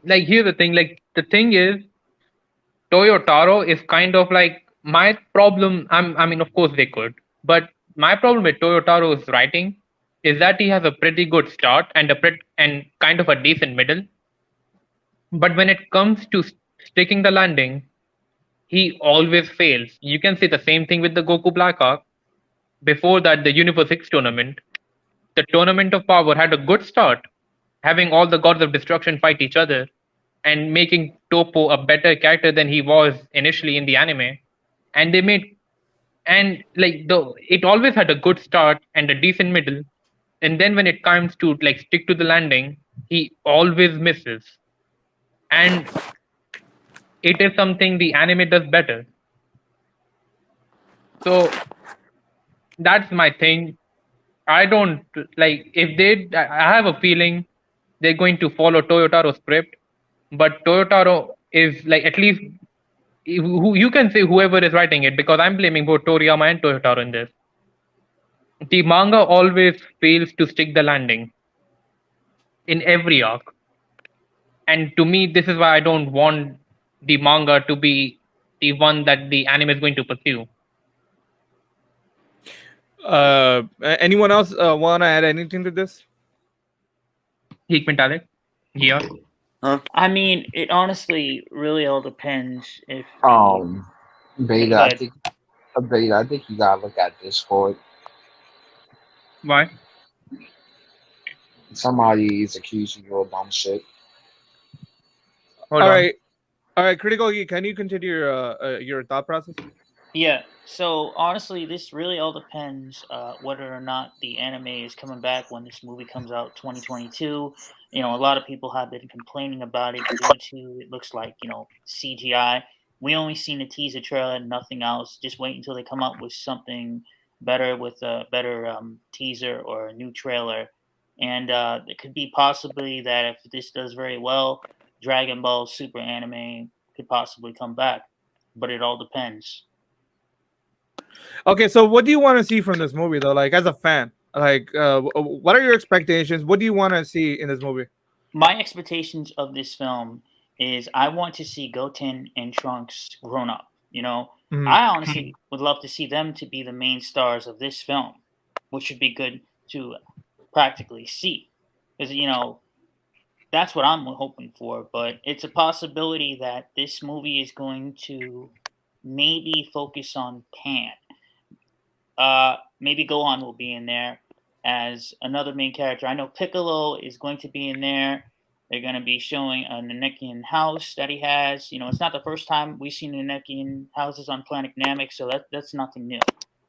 like here's the thing, like the thing is, Toyotaro is kind of like my problem. I mean, of course they could, but my problem with Toyotaro's writing is that he has a pretty good start and and kind of a decent middle. But when it comes to sticking the landing, he always fails. You can say the same thing with the Goku Black Arc. Before that, the Universe 6 tournament, the Tournament of Power had a good start, having all the gods of destruction fight each other and making Topo a better character than he was initially in the anime. And they made, and like the it always had a good start and a decent middle. And then when it comes to like stick to the landing, he always misses. And it is something the anime does better. So that's my thing. I don't like if they. I have a feeling they're going to follow Toyotaro's script, but Toyotaro is like at least who you can say whoever is writing it, because I'm blaming both Toriyama and Toyotaro in this. The manga always fails to stick the landing in every arc, and to me, this is why I don't want the manga to be the one that the anime is going to pursue. Anyone else want to add anything to this? Geek Mentallic? Yeah. Huh? I mean, it honestly really all depends if Beta, I but think Beta, I think you gotta look at Discord. Why? Somebody is accusing you of dumb shit. Hold All on. right. All right, Critical Geek, can you continue your thought process? yeah. So honestly, this really all depends whether or not the anime is coming back when this movie comes out 2022. You know, a lot of people have been complaining about it due to it looks like CGI. We only seen a teaser trailer and nothing else. Just wait until they come up with something better with a better teaser or a new trailer. And it could be possibly that if this does very well, Dragon Ball Super anime could possibly come back. But it all depends. Okay, so what do you want to see from this movie though? Like as a fan, like what are your expectations? What do you want to see in this movie? My expectations of this film is I want to see Goten and Trunks grown up. Mhm. I honestly would love to see them to be the main stars of this film, which would be good to practically see. Because, that's what I'm hoping for. But it's a possibility that this movie is going to maybe focus on Pan. Maybe Gohan will be in there as another main character. I know Piccolo is going to be in there. They're going to be showing a Namekian house that he has. It's not the first time we've seen Namekian houses on Planet Namek, so that's nothing new.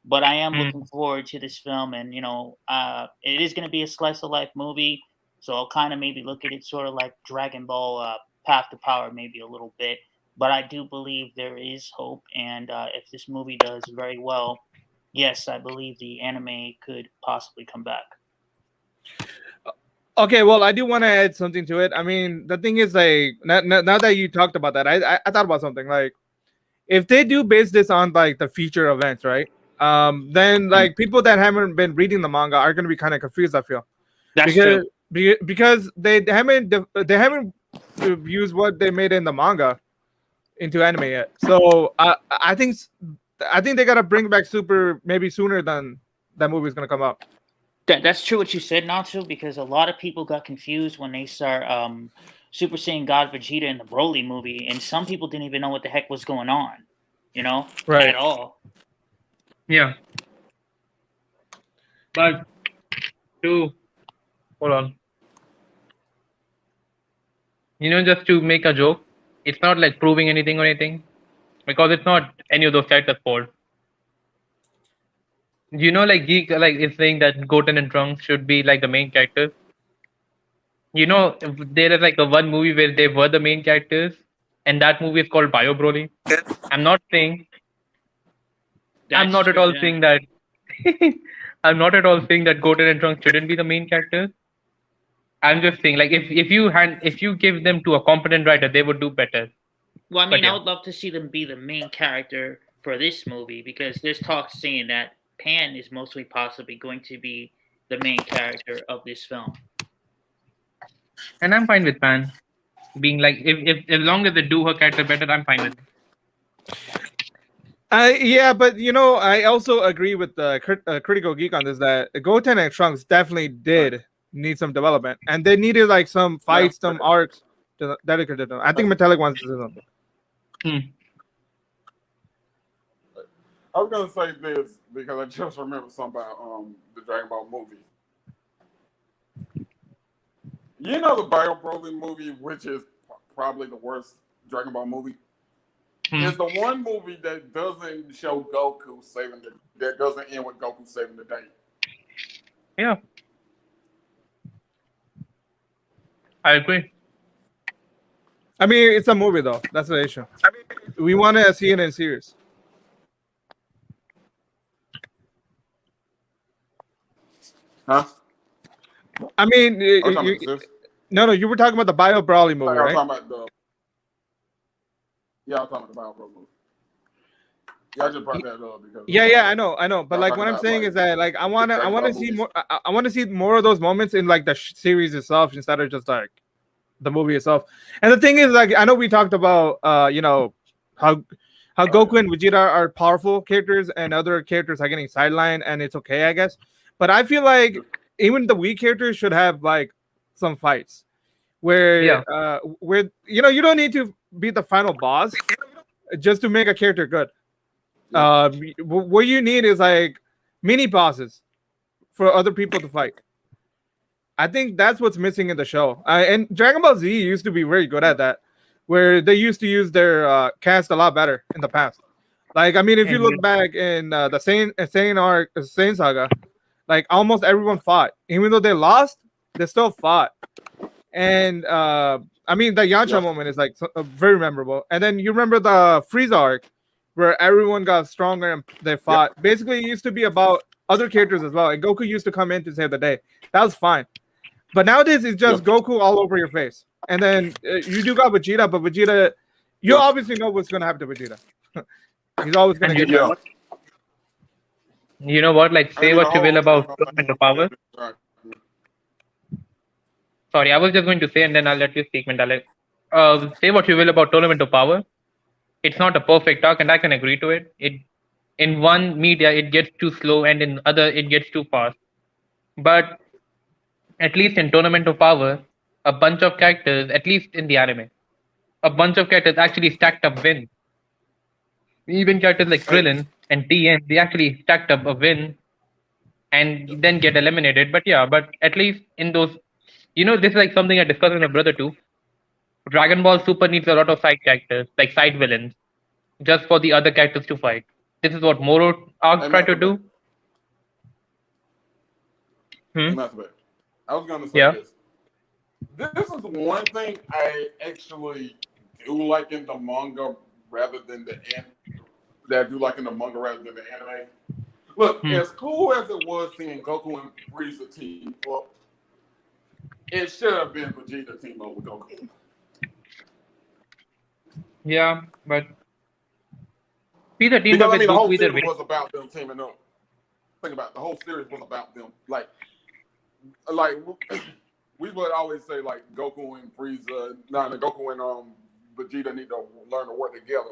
But I am looking forward to this film, and it is going to be a slice of life movie, so I'll kind of maybe look at it sort of like Dragon Ball Path to Power, maybe a little bit. But I do believe there is hope, and if this movie does very well, yes, I believe the anime could possibly come back. Okay, well, I do want to add something to it. I mean, the thing is, like, now that you talked about that, I thought about something. Like, if they do base this on like the feature events, right? Then like people that haven't been reading the manga are going to be kind of confused. I feel That's true. because they haven't used what they made in the manga into anime yet. So I think they gotta bring back Super maybe sooner than that movie is gonna come out. That's true what you said, Natsu, because a lot of people got confused when they start Super Saiyan God Vegeta in the Broly movie, and some people didn't even know what the heck was going on, Right. at all. Yeah, but to hold on, just to make a joke, it's not like proving anything or anything because it's not any of those characters' fault. Like Geek like is saying that Goten and Trunks should be like the main characters. There is like a one movie where they were the main characters, and that movie is called Bio Broly. I'm not saying I'm That's not at true. all Yeah. saying that I'm not at all saying that Goten and Trunks shouldn't be the main characters. I'm just saying like if you give them to a competent writer, they would do better. Well, I But mean, I yeah. would love to see them be the main character for this movie because there's talk saying that Pan is mostly possibly going to be the main character of this film. And I'm fine with Pan being like if as long as they do her character better, I'm fine with it. Yeah, but I also agree with the critical geek on this that Goten and Trunks definitely did need some development, and they needed like some fights, some arcs dedicated to them. I think Metallic wants to do something. I was gonna say this because I just remembered something about the Dragon Ball movie. The Bio Broly movie, which is probably the worst Dragon Ball movie, is the one movie that doesn't show Goku that doesn't end with Goku saving the day. Yeah. I agree. I mean, it's a movie though. That's the issue. We want to see it in series. Huh? I mean, no, you were talking about the Bio Brawly movie, right? I'm talking about the Bio Broly movie. Yeah, I just brought that up because. Yeah, I know. But like, what I'm saying is that like, I want to see more. I want to see more of those moments in like the series itself instead of just like the movie itself. And the thing is, like, I know we talked about how Goku and Vegeta are powerful characters and other characters are getting sidelined, and it's okay, I guess. But I feel like even the weak characters should have like some fights where you don't need to beat the final boss just to make a character good. What you need is like mini bosses for other people to fight. I think that's what's missing in the show. And Dragon Ball Z used to be very good at that, where they used to use their cast a lot better in the past. Like, I mean, if you look back in the Saiyan Saga, like almost everyone fought. Even though they lost, they still fought. And I mean, the Yancha moment is like very memorable. And then you remember the Frieza arc, where everyone got stronger and they fought. Basically, it used to be about other characters as well. And Goku used to come in to save the day. That was fine. But nowadays, it's just Goku all over your face. And then you do got Vegeta, but Vegeta, you obviously know what's going to happen to Vegeta. He's always going to get better. You know what? Like, say what you will about Tournament of Power. Sorry, I was just going to say, and then I'll let you speak, Mentallic. Say what you will about Tournament of Power. It's not a perfect talk, and I can agree to it. In one media, it gets too slow, and in other, it gets too fast. But at least in Tournament of Power, a bunch of characters, at least in the anime, a bunch of characters actually stacked up wins. Even characters like Krillin and TN, they actually stacked up a win and then get eliminated. But at least in those, this is like something I discussed with my brother too. Dragon Ball Super needs a lot of side characters, like side villains, just for the other characters to fight. This is what Moro arcs try to do. I was gonna say this. This is one thing I actually do like in the manga rather than the anime. That I do like in the manga rather than the anime. Look, as cool as it was seeing Goku and Frieza team up, it should have been Vegeta team up with Goku. Yeah, but Frieza teamed up with the whole Goku either series way. was about them teaming up. Think about it, the whole series was about them. Like we would always say like Goku and Frieza, Goku and Vegeta need to learn to work together.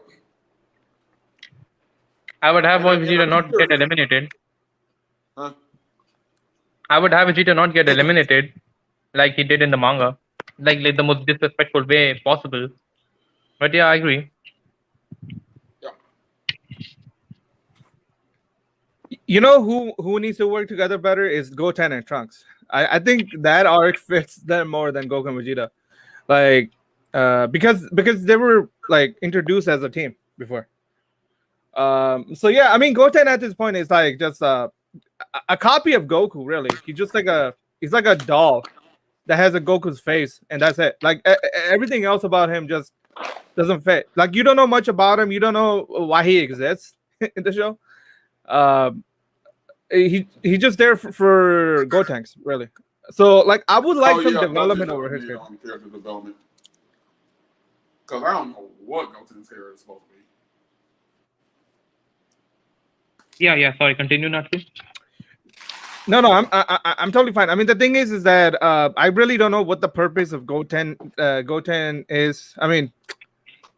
I would have Vegeta not get eliminated. Huh? I would have Vegeta not get eliminated like he did in the manga. like the most disrespectful way possible. But yeah, I agree. Yeah. You know who needs to work together better is Goten and Trunks. I think that arc fits them more than Goku and Vegeta. Like because they were like introduced as a team before. So yeah, I mean Goten at this point is like just a copy of Goku, really. He's like a doll that has a Goku's face, and that's it. Like everything else about him just doesn't fit. Like you don't know much about him. You don't know why he exists in the show. Um, he's just there for Gotenks, really. So like I would like Oh some yeah, Goten development over does his need character. character development because I don't know what Goten's hair is supposed to be. Yeah, yeah. Sorry, continue, Natsu. No, no, I'm totally fine. I mean, the thing is that I really don't know what the purpose of Goten is. I mean,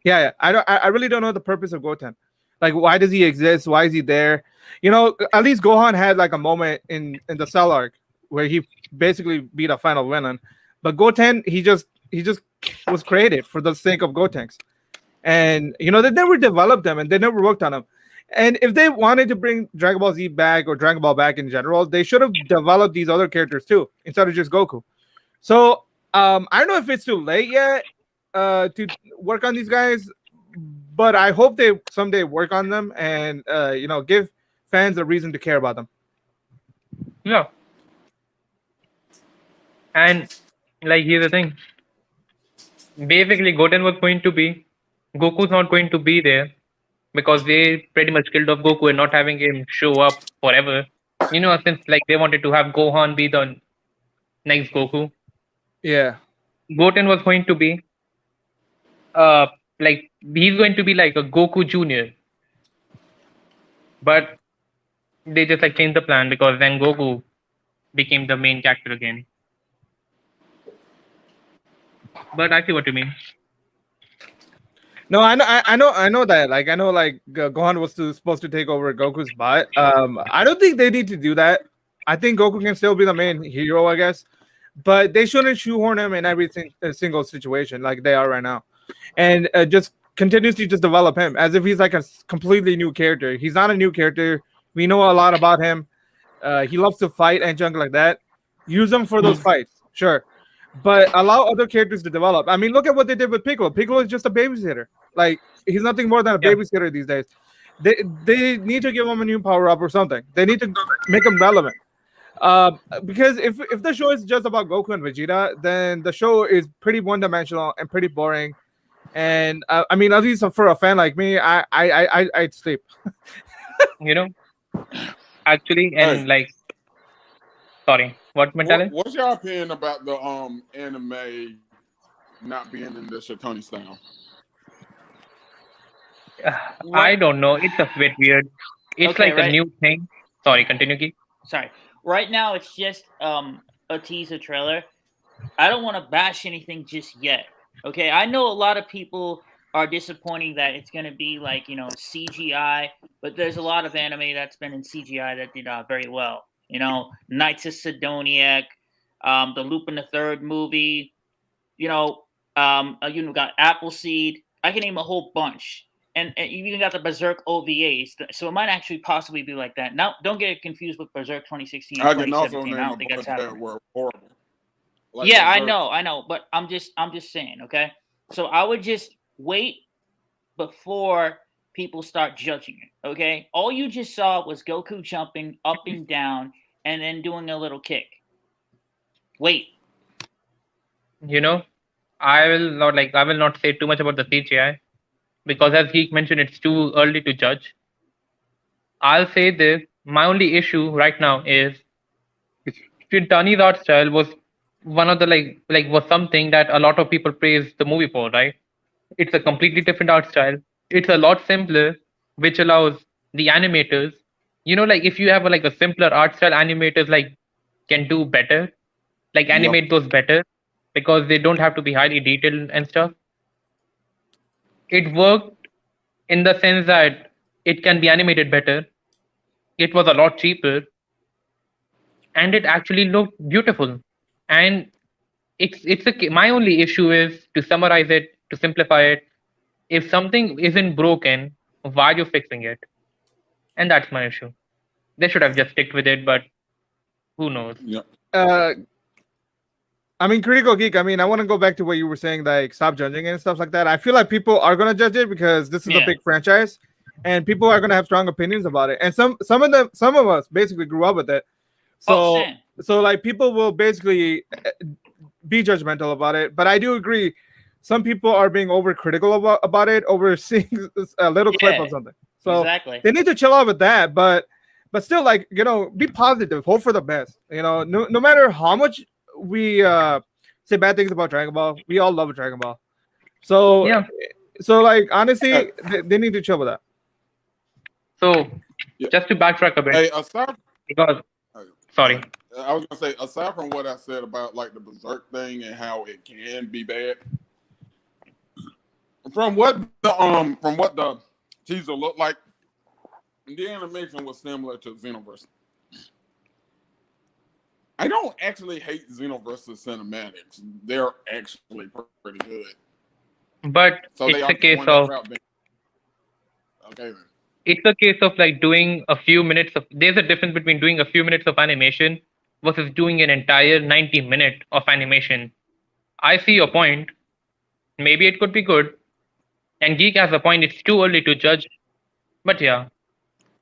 yeah, I really don't know the purpose of Goten. Like, why does he exist? Why is he there? You know, at least Gohan had like a moment in the Cell arc where he basically beat a final villain, but Goten he just was created for the sake of Gotenks, and you know they never developed them and they never worked on them. And if they wanted to bring Dragon Ball Z back or Dragon Ball back in general, they should have developed these other characters too instead of just Goku. So I don't know if it's too late yet to work on these guys, but I hope they someday work on them and you know give fans a reason to care about them. Yeah, and like here's the thing. Basically, Goten was going to be Goku's not going to be there because they pretty much killed off Goku and not having him show up forever. Since like they wanted to have Gohan be the next Goku, Yeah, Goten was going to be uh like he's going to be like a Goku Junior, but they just like changed the plan because then Goku became the main character again. But I see what you mean. no, I know that. Like, I know, like Gohan was supposed to take over Goku's spot. I don't think they need to do that. I think Goku can still be the main hero, I guess, but they shouldn't shoehorn him in every single situation like they are right now, and just continuously just develop him as if he's like a completely new character. He's not a new character. We know a lot about him. He loves to fight and junk like that. Use him for those fights, sure, but allow other characters to develop. I mean, look at what they did with Piccolo. Piccolo is just a babysitter. Like he's nothing more than a Yeah. babysitter these days. They need to give him a new power up or something. They need to make him relevant. Because if the show is just about Goku and Vegeta, then the show is pretty one dimensional and pretty boring. And I mean, at least for a fan like me, I'd sleep. You know, actually, Hey, and like, sorry, what Mentallic? what's your opinion about the anime not being in the Shatoni style? I don't know. It's a bit weird. It's Okay, like a right. new thing. Sorry, continue, Geek. Sorry. Right now, it's just a teaser trailer. I don't want to bash anything just yet. Okay, I know a lot of people are disappointing that it's going to be like CGI, but there's a lot of anime that's been in CGI that did very well. Knights of Sidoniac, the Lupin the Third movie. Got Appleseed. I can name a whole bunch. And you even got the Berserk OVAs. So it might actually possibly be like that. Now, don't get it confused with Berserk 2016 and I can also 2017. I name a don't think bunch that's that happening. were horrible. Like Yeah, I Berserk. know, but I'm just saying, okay? So I would just wait before people start judging it, okay? All you just saw was Goku jumping up and down and then doing a little kick. Wait. I will not say too much about the CGI because as Geek mentioned, it's too early to judge. I'll say this. My only issue right now is Shintani's art style was one of the was something that a lot of people praised the movie for, right? It's a completely different art style. It's a lot simpler, which allows the animators, like if you have like a simpler art style, animators like can do better, like Yep. animate those better because they don't have to be highly detailed and stuff. It worked in the sense that it can be animated better. It was a lot cheaper and it actually looked beautiful. And my only issue is, to summarize it, to simplify it, if something isn't broken, why are you fixing it? And that's my issue. They should have just sticked with it, but who knows? Yeah. Uh, I mean, Critical Geek. I mean, I want to go back to what you were saying, like stop judging it and stuff like that. I feel like people are gonna judge it because this is a Yeah. big franchise, and people are gonna have strong opinions about it. And some of us basically grew up with it, Oh, so same. like people will basically be judgmental about it. But I do agree, some people are being overcritical about it, over seeing a little clip Yeah, of something. So exactly. they need to chill out with that. But still, like, be positive, hope for the best. No matter how much we say bad things about Dragon Ball, we all love Dragon Ball. So Yeah. like, honestly, they need to chill with that. So Yeah. just to backtrack a bit, Hey, aside, because sorry, I was gonna say, aside from what I said about like the Berserk thing and how it can be bad, from what the teaser looked like, the animation was similar to Xenoverse. I don't actually hate Xenoverse's cinematics; they're actually pretty good. but So they it's are a case going that of route. Okay, then. it's a case of like doing a few minutes of. There's a difference between doing a few minutes of animation versus doing an entire 90-minute of animation. I see your point. Maybe it could be good, and Geek has a point. It's too early to judge, but yeah.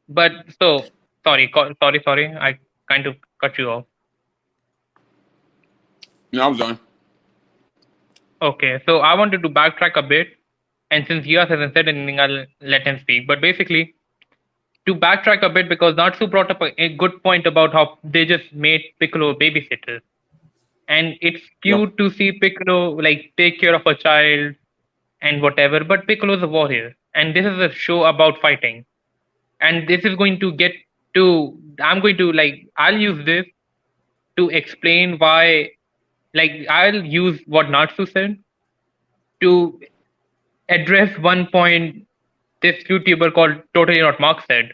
But so sorry. I kind of cut you off. No, I'm done. Okay, so I wanted to backtrack a bit, and since Gias hasn't said anything, I'll let him speak. But basically, to backtrack a bit, because Natsu brought up a good point about how they just made Piccolo babysitters, and it's Yeah. cute to see Piccolo like take care of a child and whatever. But Piccolo's a warrior, and this is a show about fighting, and this is going to get to. I'm going to I'll use this to explain why. I'll use what Natsu said to address one point this YouTuber called Totally Not Mark said.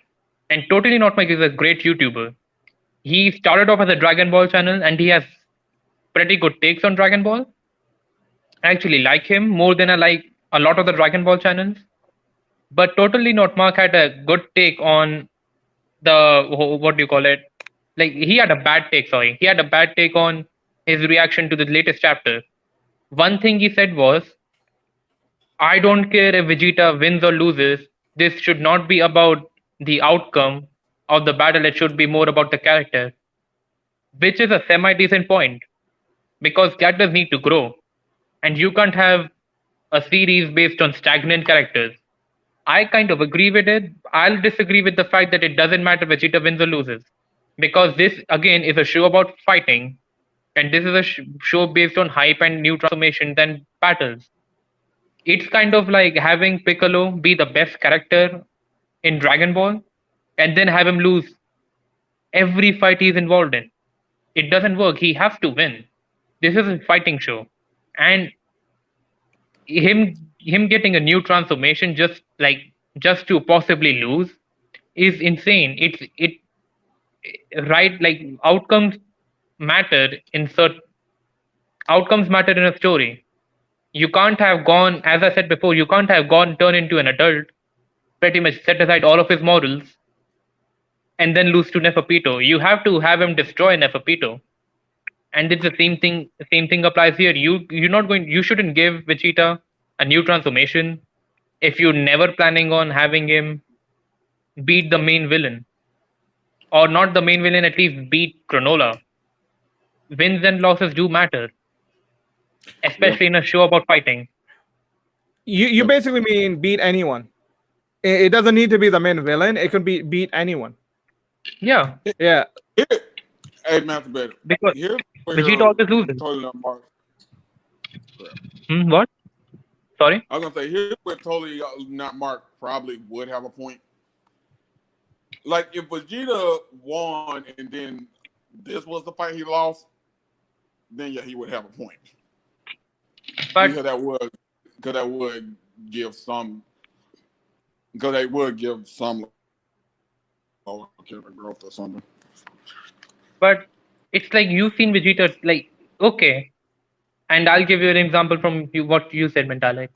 And Totally Not Mark is a great YouTuber. He started off as a Dragon Ball channel and he has pretty good takes on Dragon Ball. I actually like him more than I like a lot of the Dragon Ball channels. But Totally Not Mark had a good take on what do you call it? Like he had a bad take, sorry. He had a bad take on his reaction to the latest chapter. One thing he said was, I don't care if Vegeta wins or loses. This should not be about the outcome of the battle. It should be more about the character, which is a semi decent point because characters need to grow. And you can't have a series based on stagnant characters. I kind of agree with it. I'll disagree with the fact that it doesn't matter Vegeta wins or loses. Because this, again, is a show about fighting. And this is a show based on hype and new transformations and battles. It's kind of like having Piccolo be the best character in Dragon Ball and then have him lose every fight he's involved in. It doesn't work. He has to win. This is a fighting show. And him getting a new transformation just to possibly lose is insane. It right like matter outcomes matter in a story. You can't have gone, as I said before, you can't have gone turn into an adult, pretty much set aside all of his morals, and then lose to Neferpito. You have to have him destroy Neferpito. And it's the same thing. The same thing applies here. You shouldn't give Vegeta a new transformation if you're never planning on having him beat the main villain, or not the main villain, at least beat Cronola. Wins and losses do matter, Yeah. especially in a show about fighting. You basically mean beat anyone. It doesn't need to be the main villain. It can be beat anyone. Yeah, Yeah. Here, hey, Master Better. because Here's Vegeta where always loses. Totally Not Mark. What? Sorry. I was gonna say here's where Totally Not Mark probably would have a point. Like if Vegeta won and then this was the fight he lost, then yeah, he would have a point. But Because that would give some character growth or something. but it's like you've seen Vegeta, like, okay, And I'll give you an example from what you said, Mentallic.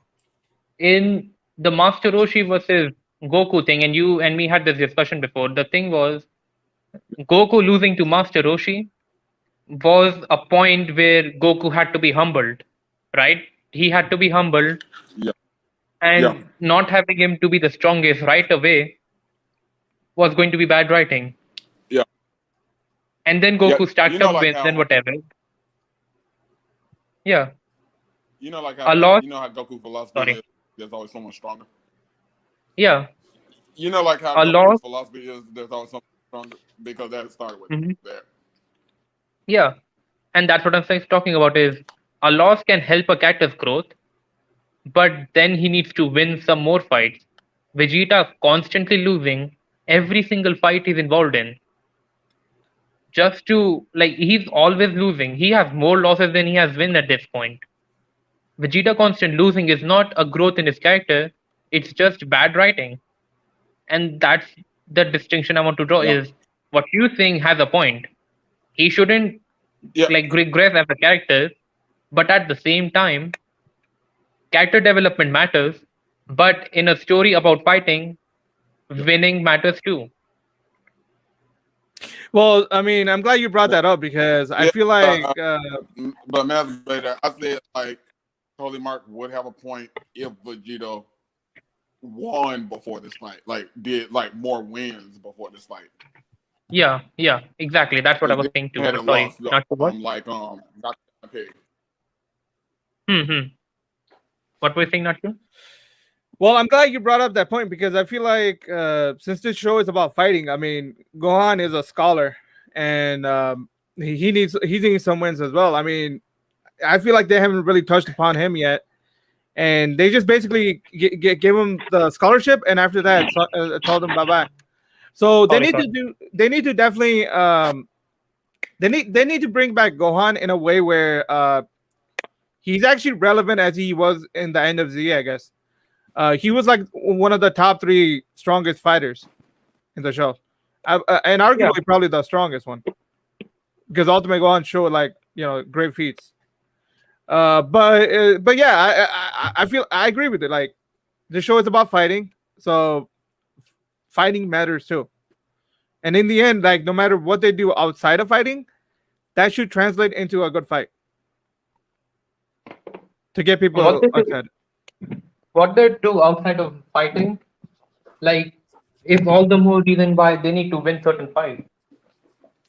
In the Master Roshi versus Goku thing, and you and me had this discussion before. The thing was Goku losing to Master Roshi was a point where Goku had to be humbled, right? He had to be humbled, Yeah, yeah, and not having him to be the strongest right away was going to be bad writing. yeah, And then yeah. Goku stacked up wins and whatever. Yeah, a loss. How Goku philosophy is. Sorry. There's always someone stronger. Yeah, Like how a loss. Goku's philosophy is. There's always someone stronger because that started with Mhm. that. Yeah, and that's what I'm talking about is a loss can help a character's growth, but then he needs to win some more fights. Vegeta constantly losing every single fight he's involved in. Just to like he's always losing. He has more losses than he has win at this point. Vegeta constant losing is not a growth in his character, it's just bad writing. And that's the distinction I want to draw Yeah, is what you think has a point. He shouldn't yeah, like regress as a character, but at the same time, character development matters, but in a story about fighting, yeah. winning matters too. Well, I mean, I'm glad you brought that up because I Yeah, feel like but Masturbator, I said like Holy Mark would have a point if Vegeta won before this fight, like did like more wins before this fight. Yeah, exactly. That's what I Because was then saying he too. hadn't Sorry, lost not to what? not okay. Hmm. What were you saying, not to? well, I'm glad you brought up that point because I feel like since this show is about fighting, I mean, Gohan is a scholar and he needs some wins as well. I mean, I feel like they haven't really touched upon him yet, and they just basically give him the scholarship, and after that, told him bye bye. So they Sorry, need to sorry. do. They need to definitely. They need to bring back Gohan in a way where he's actually relevant as he was in the end of Z. I guess he was like one of the top three strongest fighters in the show, and Yeah. arguably probably the strongest one because Ultimate Gohan showed like great feats. But yeah, I feel I agree with it. Like the show is about fighting, so fighting matters too. And in the end, like no matter what they do outside of fighting, that should translate into a good fight to get What people they do, excited. what they do outside of fighting, like, is all the more reason why they need to win certain fights.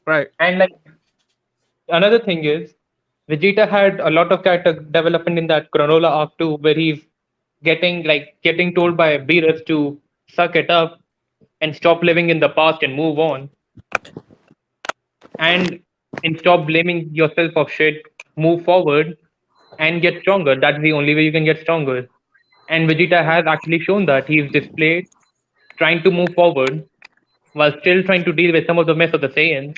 Right. And like another thing is, Vegeta had a lot of character development in that Granola arc too, where he's getting told by Beerus to suck it up and stop living in the past and move on, and stop blaming yourself of shit, move forward and get stronger. That's the only way you can get stronger. And Vegeta has actually shown that he's displayed trying to move forward while still trying to deal with some of the mess of the Saiyans.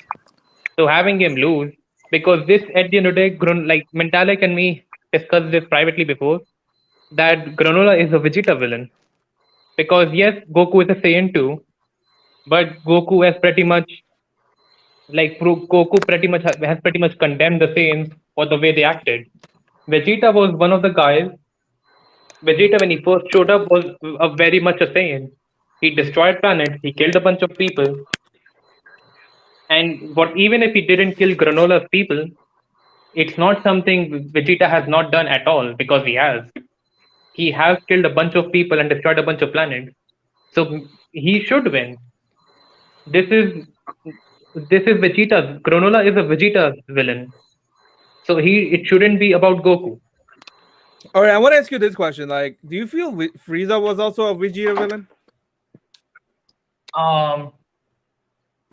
So having him lose, because this at the end of the day, like Mentalic and me discussed this privately before, that Granola is a Vegeta villain. Because yes, Goku is a Saiyan too, but Goku has pretty much Goku pretty much has pretty much condemned the Saiyans for the way they acted. Vegeta was one of the guys. Vegeta, when he first showed up, was a very much a Saiyan. He destroyed planets. He killed a bunch of people. And what even if he didn't kill Granola's people, it's not something Vegeta has not done at all because he has. He has killed a bunch of people and destroyed a bunch of planets. So he should win. This is this is Vegeta's. Granola is a Vegeta's villain. So it shouldn't be about Goku. All right. I want to ask you this question: like, do you feel Frieza was also a Vegeta villain? Um,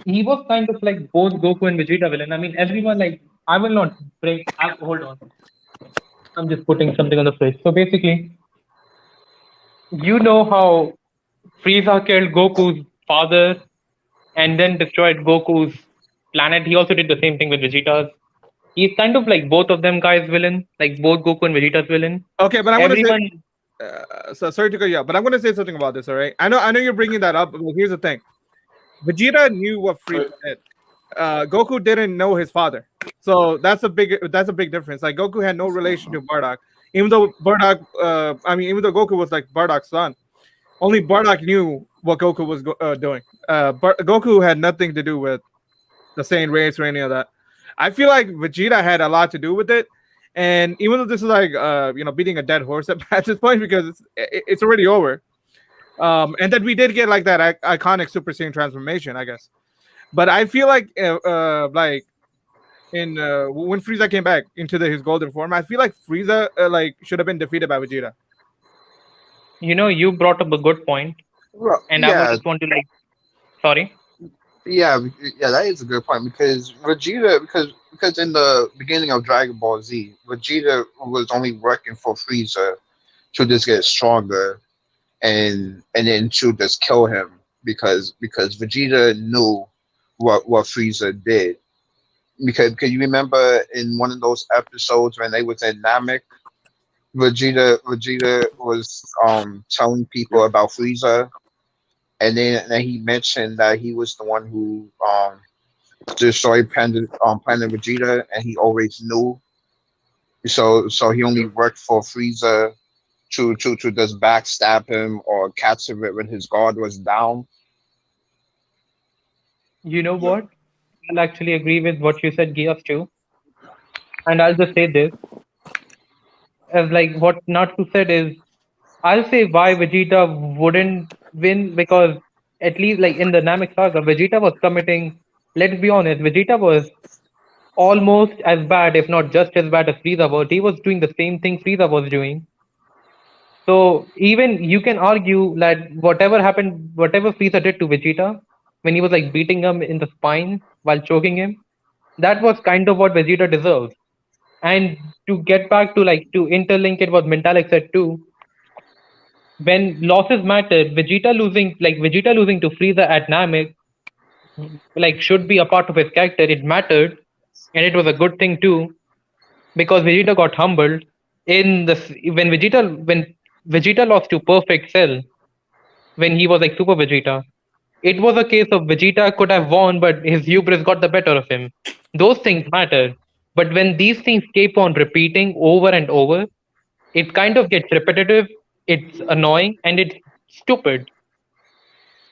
he was kind of like both Goku and Vegeta villain. I mean, everyone like I will not bring. Hold on, I'm just putting something on the fridge. So basically, you know how Frieza killed Goku's father and then destroyed Goku's planet. He also did the same thing with Vegeta's. He's kind of like both of them guys villain, like both Goku and Vegeta's villain. Okay, but I want to say. Everyone, So sorry to cut you off, but I'm going to say something about this. All right. I know you're bringing that up, but here's the thing: Vegeta knew what Frieza did. Goku didn't know his father, so that's a big difference. Like Goku had no relation to Bardock, even though even though Goku was like Bardock's son, only Bardock knew what Goku was doing. Goku had nothing to do with the Saiyan race or any of that. I feel like Vegeta had a lot to do with it, and even though this is like beating a dead horse at this point because it's already over. And then we did get like that iconic Super Saiyan transformation, I guess. But I feel like in when Frieza came back into his golden form, I feel like Frieza like should have been defeated by Vegeta. You brought up a good point, Well, and I would yeah, just want to sorry. yeah, that is a good point because because in the beginning of Dragon Ball Z, Vegeta was only working for Frieza to just get stronger and then to just kill him because Vegeta knew what Frieza did. Because you remember in one of those episodes when they was in Namek, Vegeta was telling people Yeah. about Frieza, and then he mentioned that he was the one who destroyed Planet Vegeta, and he always knew. So he only Yep. worked for Frieza to just backstab him or catch him when his guard was down. You know Yep. what? I'll actually agree with what you said, Gias, too. And I'll just say this as like what Natsu said is I'll say why Vegeta wouldn't win because at least like in the Namek saga, Vegeta was committing. Let's be honest, Vegeta was almost as bad, if not just as bad as Frieza was. He was doing the same thing Frieza was doing. So even you can argue that whatever happened, whatever Frieza did to Vegeta when he was like beating him in the spine while choking him, that was kind of what Vegeta deserves. And to get back to like to interlink it what Mentallic said too, when losses mattered, Vegeta losing to Frieza at Namek like should be a part of his character. It mattered, and it was a good thing too because Vegeta got humbled in when Vegeta lost to Perfect Cell when he was like Super Vegeta. It was a case of Vegeta could have won, but his hubris got the better of him. Those things matter. But when these things keep on repeating over and over, it kind of gets repetitive, it's annoying, and it's stupid.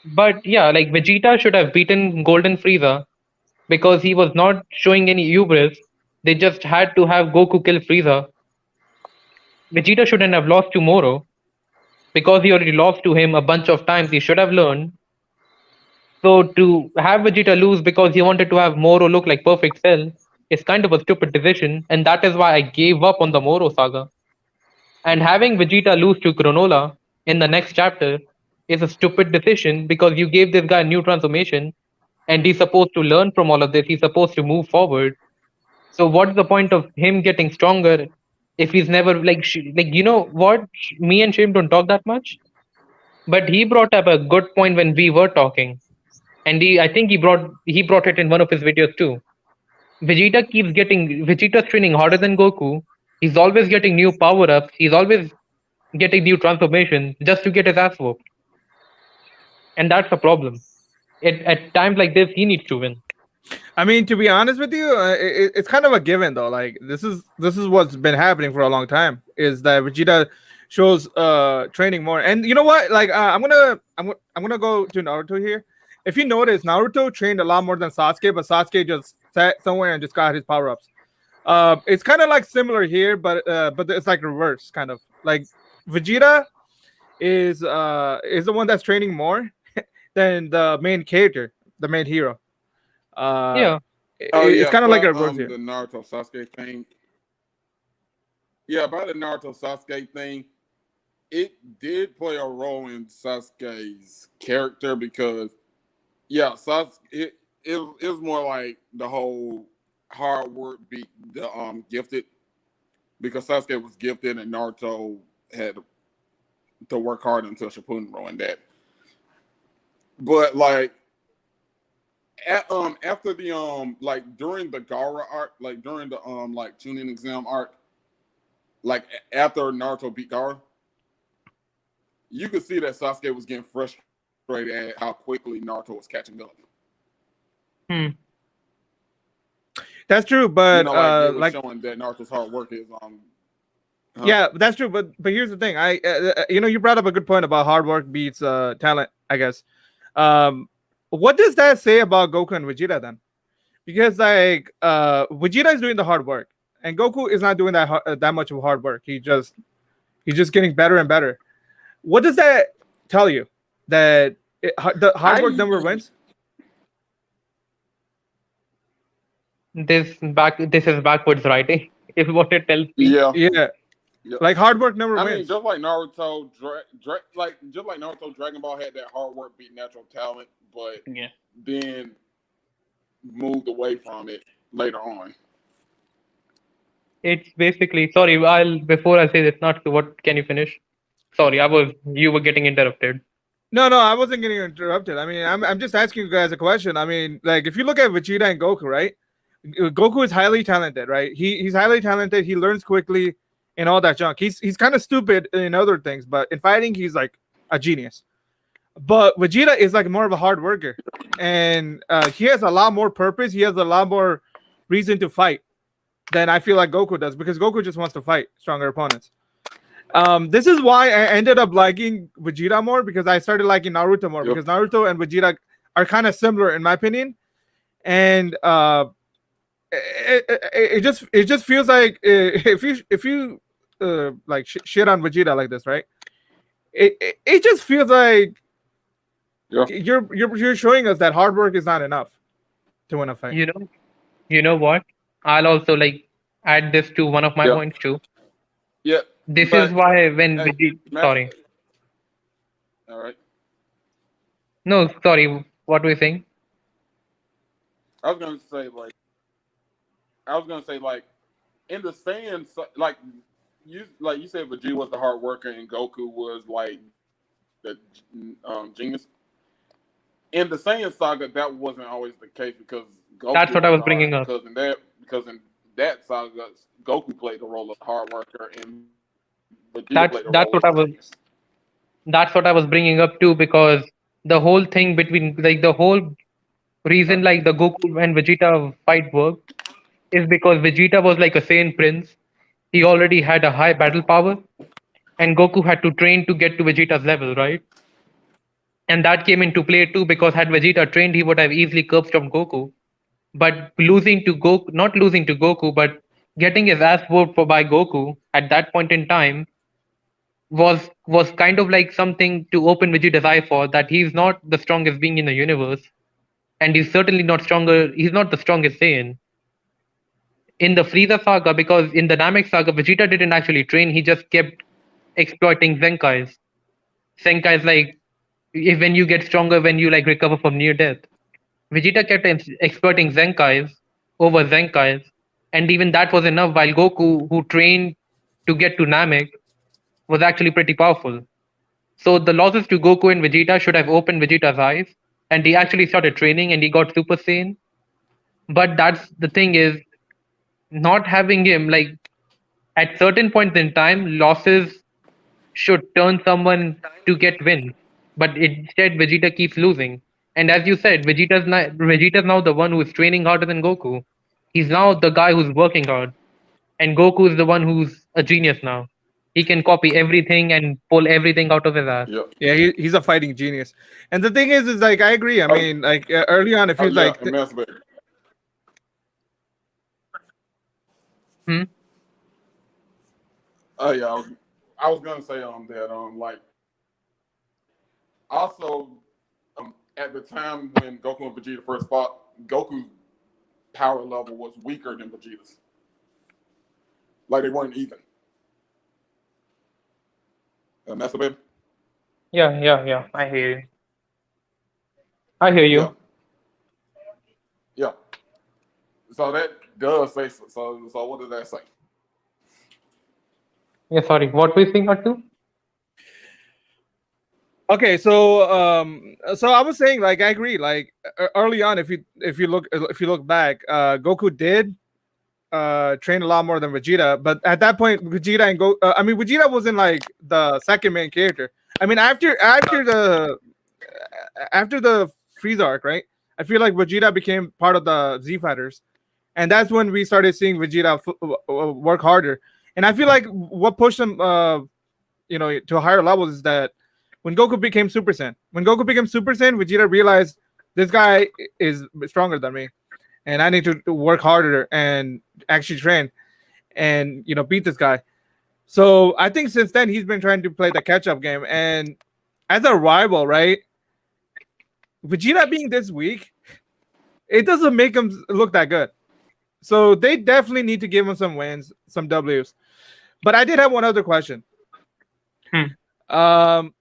But yeah, like Vegeta should have beaten Golden Frieza because he was not showing any hubris. They just had to have Goku kill Frieza. Vegeta shouldn't have lost to Moro because he already lost to him a bunch of times. He should have learned. So to have Vegeta lose because he wanted to have Moro look like Perfect Cell is kind of a stupid decision, and that is why I gave up on the Moro saga. And having Vegeta lose to Granola in the next chapter is a stupid decision because you gave this guy a new transformation and he's supposed to learn from all of this. He's supposed to move forward. So what's the point of him getting stronger if he's never like you know what? Me and Shim don't talk that much, but he brought up a good point when we were talking, and I think he brought it in one of his videos too. Vegeta's training harder than Goku. He's always getting new power ups. He's always getting new transformations just to get his ass whooped. And that's a problem. At times like this, he needs to win. I mean, to be honest with you, it's kind of a given though. Like this is what's been happening for a long time. Is that Vegeta shows training more, and you know what? Like I'm gonna go to Naruto here. If you notice, Naruto trained a lot more than Sasuke, but Sasuke just sat somewhere and just got his power ups. It's kind of like similar here, but it's like reverse kind of. Like Vegeta is the one that's training more than the main character, the main hero. Uh, Yeah, Oh it's yeah, kind of like a but reverse here. the Naruto Sasuke thing. Yeah, about the Naruto Sasuke thing, it did play a role in Sasuke's character because yeah, it was more like the whole hard work beat the gifted because Sasuke was gifted and Naruto had to work hard until Shippuden ruined that. But like after the like during the Gara arc, like during the like tuning exam arc, like after Naruto beat Gara, you could see that Sasuke was getting frustrated at how quickly Naruto was catching up. hmm. That's true, You but know, like they were like showing that Naruto's hard work is huh? yeah, that's true. But here's the thing. You brought up a good point about hard work beats talent. I guess. Um, what does that say about Goku and Vegeta then? Because like Vegeta is doing the hard work, and Goku is not doing that much of hard work. He's just getting better and better. What does that tell you? That the hard work I number wins? This is backwards writing, is what it tells me. yeah. Yeah, Yeah. like hard work number I mean, wins. just like Naruto, just like Naruto, Dragon Ball had that hard work beat natural talent, but Yeah. then moved away from it later on. It's basically, sorry, I'll before I say this, not to what can you finish? Sorry, you were getting interrupted. No, I wasn't getting interrupted. I mean, I'm just asking you guys a question. I mean, like if you look at Vegeta and Goku, right? Goku is highly talented, right? He's highly talented. He learns quickly and all that junk. He's kind of stupid in other things, but in fighting, he's like a genius. But Vegeta is like more of a hard worker, and he has a lot more purpose. He has a lot more reason to fight than I feel like Goku does, because Goku just wants to fight stronger opponents. This is why I ended up liking Vegeta more, because I started liking Naruto more, Yep. because Naruto and Vegeta are kind of similar in my opinion, and it just feels like if you like shit on Vegeta like this, right? It just feels like Yeah. you're showing us that hard work is not enough to win a fight. You know what? I'll also like add this to one of my Yeah. points too. Yeah. This But is why when hey, Vegeta, Matt, sorry, all right. no, sorry, what were you saying? I was gonna say like in the saying like you said Vegeta was the hard worker and Goku was like the genius. In the Saiyan saga, that wasn't always the case because Goku That's what I was the bringing hard up. because in that saga, Goku played the role of hard worker and Vegeta That's played the that's role what of I the was genius. that's what I was bringing up too, because the whole thing between like the whole reason like the Goku and Vegeta fight worked is because Vegeta was like a Saiyan prince. He already had a high battle power, and Goku had to train to get to Vegeta's level, right? And that came into play too, because had Vegeta trained, he would have easily curbed from Goku. But not losing to Goku, but getting his ass whooped by Goku at that point in time was kind of like something to open Vegeta's eye for, that he's not the strongest being in the universe, and he's certainly not stronger. He's not the strongest Saiyan in the Frieza saga, because in the Namek saga, Vegeta didn't actually train. He just kept exploiting Zenkais. Zenkai's like if when you get stronger when you like recover from near death. Vegeta kept exploiting Zenkais over Zenkais, and even that was enough. While Goku, who trained to get to Namek, was actually pretty powerful. So the losses to Goku and Vegeta should have opened Vegeta's eyes, and he actually started training and he got Super Saiyan. But that's the thing is not having him like at certain points in time, losses should turn someone to get wins. But instead, Vegeta keeps losing. And as you said, Vegeta's now the one who is training harder than Goku. He's now the guy who's working hard, and Goku is the one who's a genius now. He can copy everything and pull everything out of his ass. Yep. Yeah, he's a fighting genius. And the thing is like I agree. I Oh, mean, like early on, if oh you yeah, like, emancipated. Hmm? Oh yeah, I was gonna say that like also at the time when Goku and Vegeta first fought, Goku's power level was weaker than Vegeta's. Like they weren't even. Emancipated. Yeah. I hear you. I hear Yeah, you. yeah. So that does say so. What does that say? Yeah, sorry. What were you saying, Atu? okay, so I was saying like I agree. Like early on, if you look back, Goku did train a lot more than Vegeta, but at that point, Vegeta wasn't like the second main character. I mean, after the Frieza arc, right? I feel like Vegeta became part of the Z Fighters, and that's when we started seeing Vegeta work harder. And I feel like what pushed him, to a higher levels is that when Goku became Super Saiyan. When Goku became Super Saiyan, Vegeta realized this guy is stronger than me, and I need to work harder and actually train and beat this guy. So I think since then he's been trying to play the catch-up game, and as a rival, right? Vegeta being this weak, it doesn't make him look that good. So they definitely need to give him some wins, some Ws. But I did have one other question. Um,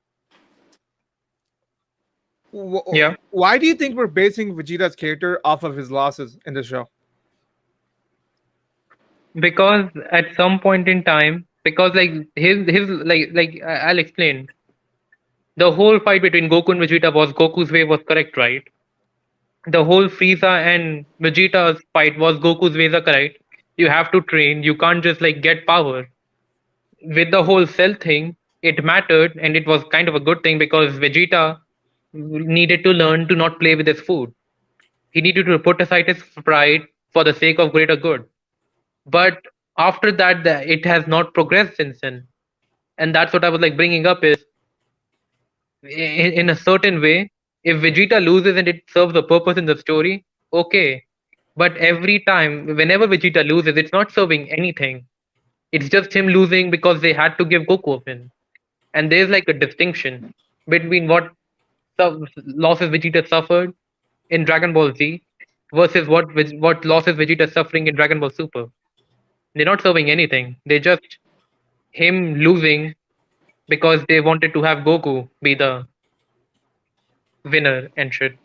Yeah, why do you think we're basing Vegeta's character off of his losses in the show? because at some point in time, because like his I'll explain. The whole fight between Goku and Vegeta was Goku's way was correct, right? The whole Frieza and Vegeta's fight was Goku's ways are correct. You have to train. You can't just like get power. With the whole cell thing, it mattered and it was kind of a good thing because Vegeta needed to learn to not play with his food. He needed to put aside his pride for the sake of greater good. But after that, it has not progressed since then. And that's what I was like bringing up is in a certain way, if Vegeta loses and it serves a purpose in the story, okay. But every time, whenever Vegeta loses, it's not serving anything. It's just him losing because they had to give Goku a win. And there's like a distinction between what losses Vegeta suffered in Dragon Ball Z versus what losses Vegeta is suffering in Dragon Ball Super. They're not serving anything. They're just him losing because they wanted to have Goku be the winner and shit.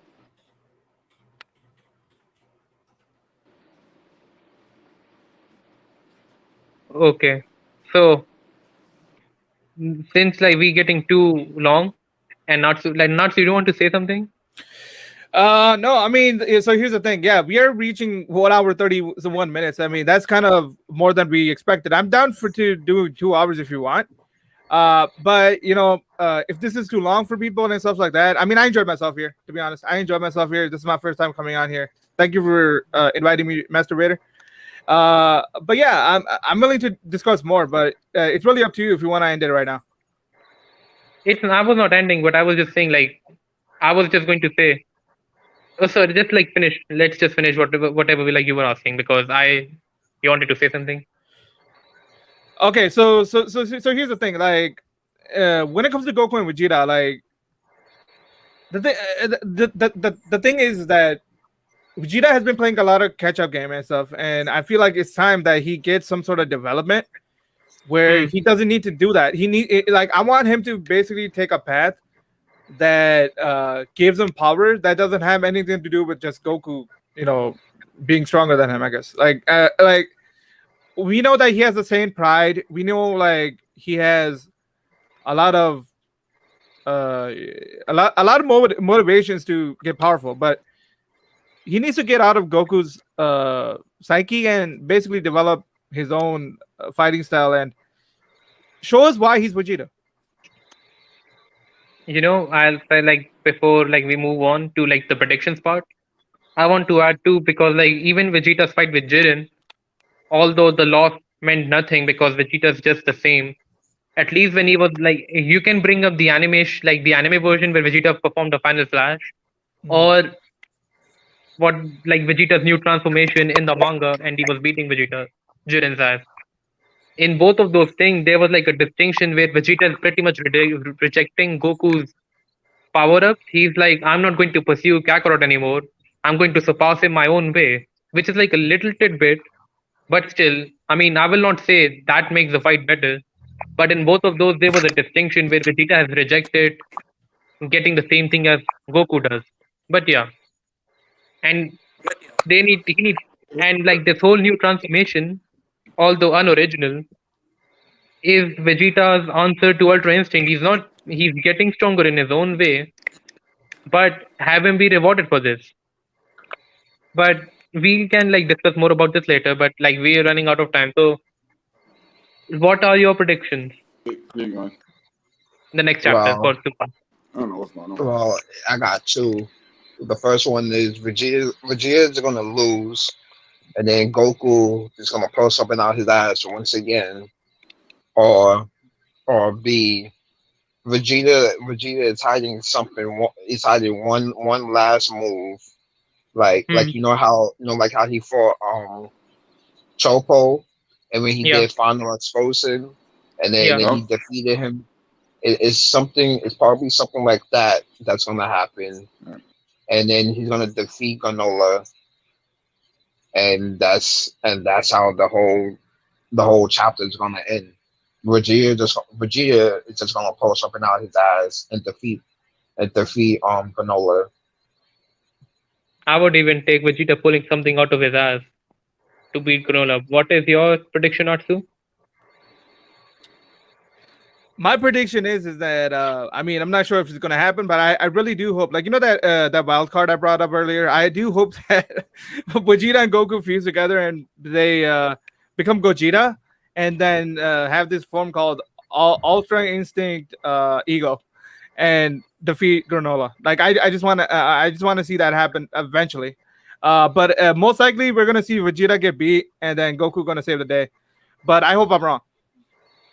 Okay. So since like we getting too long and Natsu, you don't want to say something? No, I mean, so here's the thing. Yeah, we are reaching 1 hour 31 minutes. I mean, that's kind of more than we expected. I'm down for to do 2 hours if you want. But if this is too long for people and stuff like that, I mean, I enjoyed myself here. To be honest, I enjoyed myself here. This is my first time coming on here. Thank you for inviting me, Masturbator. But yeah, I'm willing to discuss more, but it's really up to you if you want to end it right now. I was not ending, but I was just saying like I was just going to say. Oh, sorry, just like finish. Let's just finish whatever we like you were asking because you wanted to say something. Okay, so here's the thing. Like, when it comes to Goku and Vegeta, like the thing is that Vegeta has been playing a lot of catch up game and stuff, and I feel like it's time that he gets some sort of development where he doesn't need to do that. I want him to basically take a path that gives him power that doesn't have anything to do with just Goku, being stronger than him. I guess like we know that he has the same pride. We know like he has a lot of motivations to get powerful, but he needs to get out of Goku's psyche and basically develop his own fighting style and show us why he's Vegeta. I'll say like before like we move on to like the predictions part. I want to add too because like even Vegeta's fight with Jiren, although the loss meant nothing because Vegeta's just the same. At least when he was like, you can bring up the animation, like the anime version where Vegeta performed the final flash, or what like Vegeta's new transformation in the manga and he was beating Jiren's ass. In both of those things, there was like a distinction where Vegeta is pretty much rejecting Goku's power ups. He's like, I'm not going to pursue Kakarot anymore. I'm going to surpass him my own way, which is like a little tidbit, but still, I mean, I will not say that makes the fight better. But in both of those, there was a distinction where Vegeta has rejected getting the same thing as Goku does. But yeah, and he needs, and like this whole new transformation, although unoriginal, is Vegeta's answer to Ultra Instinct. He's getting stronger in his own way, but have him be rewarded for this. But we can like discuss more about this later, but like we're running out of time. So what are your predictions? Keep going. The next chapter for Well, Super. I don't know what's going on. well, I got two. The first one is Vegeta. Vegeta's gonna lose and then Goku is gonna pull something out his ass once again, or B, Vegeta is hiding something. He's hiding one last move, Hmm. like how he fought Chopo, and when he Yeah. did final explosion, and Yeah. then Huh? he defeated him. It's something. It's probably something like that that's gonna happen, and then he's gonna defeat Granola, and that's how the whole chapter is gonna end. Vegeta is just gonna pull something out his ass and defeat Granola. I would even take Vegeta pulling something out of his ass to beat Granola. What is your prediction, Natsu? My prediction is that I mean, I'm not sure if it's gonna happen, but I really do hope, like, that wild card I brought up earlier. I do hope that Vegeta and Goku fuse together and they become Gogeta, and then have this form called Ultra Instinct Ego, and defeat Granola. Like, I just want to see that happen eventually. But most likely we're gonna see Vegeta get beat, and then Goku gonna save the day. But I hope I'm wrong.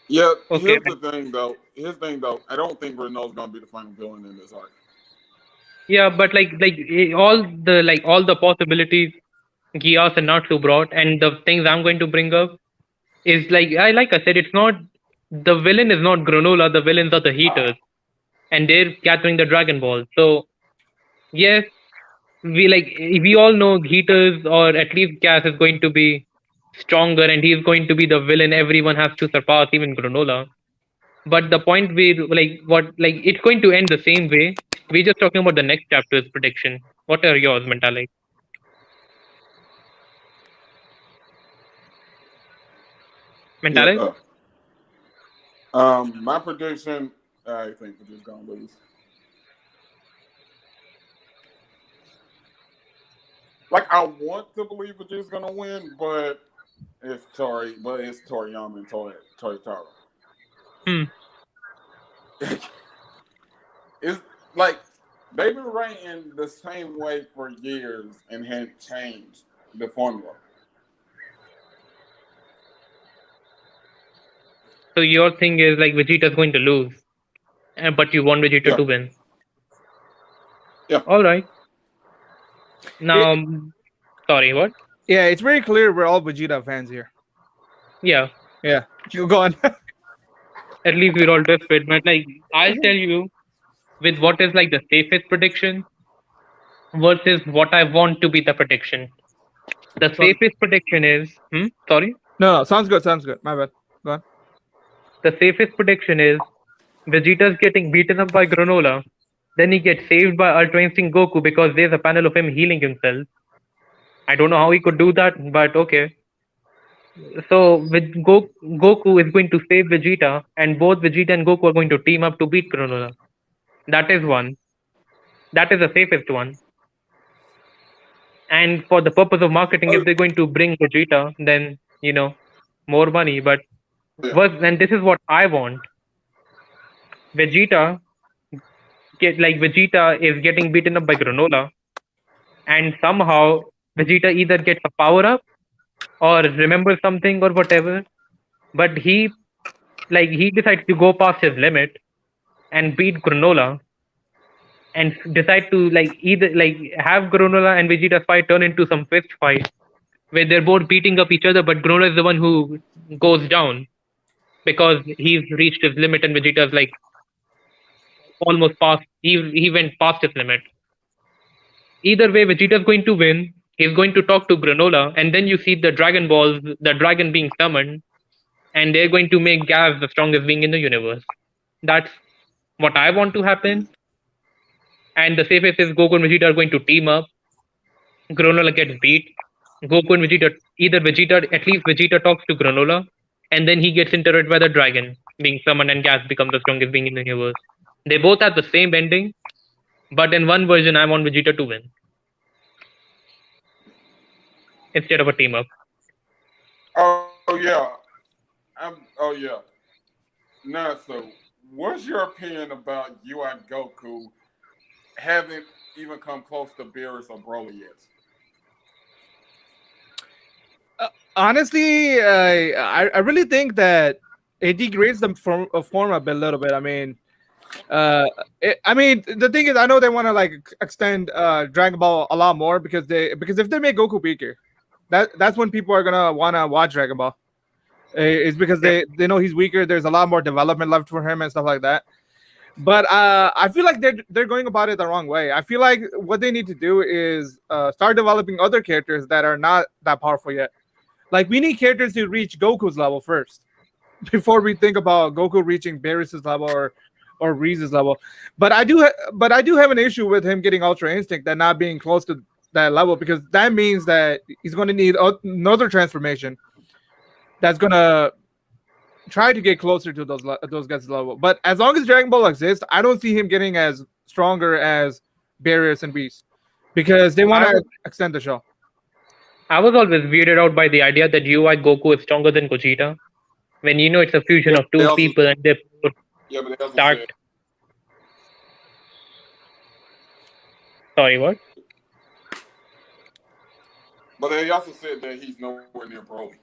Yeah, Okay. here's the thing though. I don't think Renault's gonna be the final villain in this arc. Yeah, but all the possibilities Gias and Natsu brought, and the things I'm going to bring up is like I said, it's not the villain is not Granola. The villains are the Heaters, and they're gathering the Dragon Ball. So yes, we all know Heaters, or at least Gas is going to be stronger, and he's going to be the villain everyone has to surpass, even Granola. But the point we it's going to end the same way. We're just talking about the next chapter's prediction. What are yours, Mentallic? Yeah. Mentallic? My prediction. I think we're just gonna lose. Like I want to believe we're just gonna win, but it's Toriyama and Toyotaro. Hmm. It's like they've been writing the same way for years and hadn't changed the formula. So your thing is like Vegeta's going to lose, but you want Vegeta Yeah, to win. yeah. All right. Now, It, sorry, what? yeah, it's very clear we're all Vegeta fans here. Yeah, Yeah, you go on. at least we're all desperate. But I'll tell you with what is like the safest prediction versus what I want to be the prediction. The So, safest prediction is, sorry. no, sounds good. Sounds good. My bad. Go on. The safest prediction is Vegeta's getting beaten up by Granola. Then he gets saved by Ultra Instinct Goku because there's a panel of him healing himself. I don't know how he could do that, but okay. So Goku is going to save Vegeta, and both Vegeta and Goku are going to team up to beat Granola. That is one. That is the safest one. And for the purpose of marketing, Oh, if they're going to bring Vegeta, then more money. But yeah. and this is what I want. Vegeta Vegeta is getting beaten up by Granola, and somehow Vegeta either gets a power up or remembers something or whatever. But he decides to go past his limit and beat Granola, and decide to either have Granola and Vegeta fight turn into some fist fight where they're both beating up each other, but Granola is the one who goes down because he's reached his limit and Vegeta's almost past. He went past his limit. Either way, Vegeta's going to win. He's going to talk to Granola, and then you see the Dragon Balls, the dragon being summoned, and they're going to make Gas the strongest being in the universe. That's what I want to happen. And the safest is Goku and Vegeta are going to team up. Granola gets beat. Goku and Vegeta, at least Vegeta talks to Granola, and then he gets interrupted by the dragon being summoned, and Gas becomes the strongest being in the universe. They both have the same ending, but in one version, I want Vegeta to win instead of a team up. Oh yeah. Oh yeah. Now, so what's your opinion about you and Goku haven't even come close to Beerus or Broly yet? Honestly, I really think that it degrades the form a little bit. I mean, I mean, the thing is, I know they want to like extend Dragon Ball a lot more because if they make Goku weaker, that's when people are gonna want to watch Dragon Ball. It's because Yeah. they know he's weaker. There's a lot more development left for him and stuff like that. But I feel like they're going about it the wrong way. I feel like what they need to do is start developing other characters that are not that powerful yet. Like we need characters to reach Goku's level first before we think about Goku reaching Beerus's level or Reese's level. But I do have an issue with him getting Ultra Instinct and not being close to that level because that means that he's going to need another transformation that's going to try to get closer to those guys' level. But as long as Dragon Ball exists, I don't see him getting as stronger as Beerus and Beast because they want I to was extend the show. I was always weirded out by the idea that UI Goku is stronger than Gogeta. When it's a fusion Yeah, of but they two also people and they both yeah, but they also start. said Sorry, what? that he's nowhere near Broly.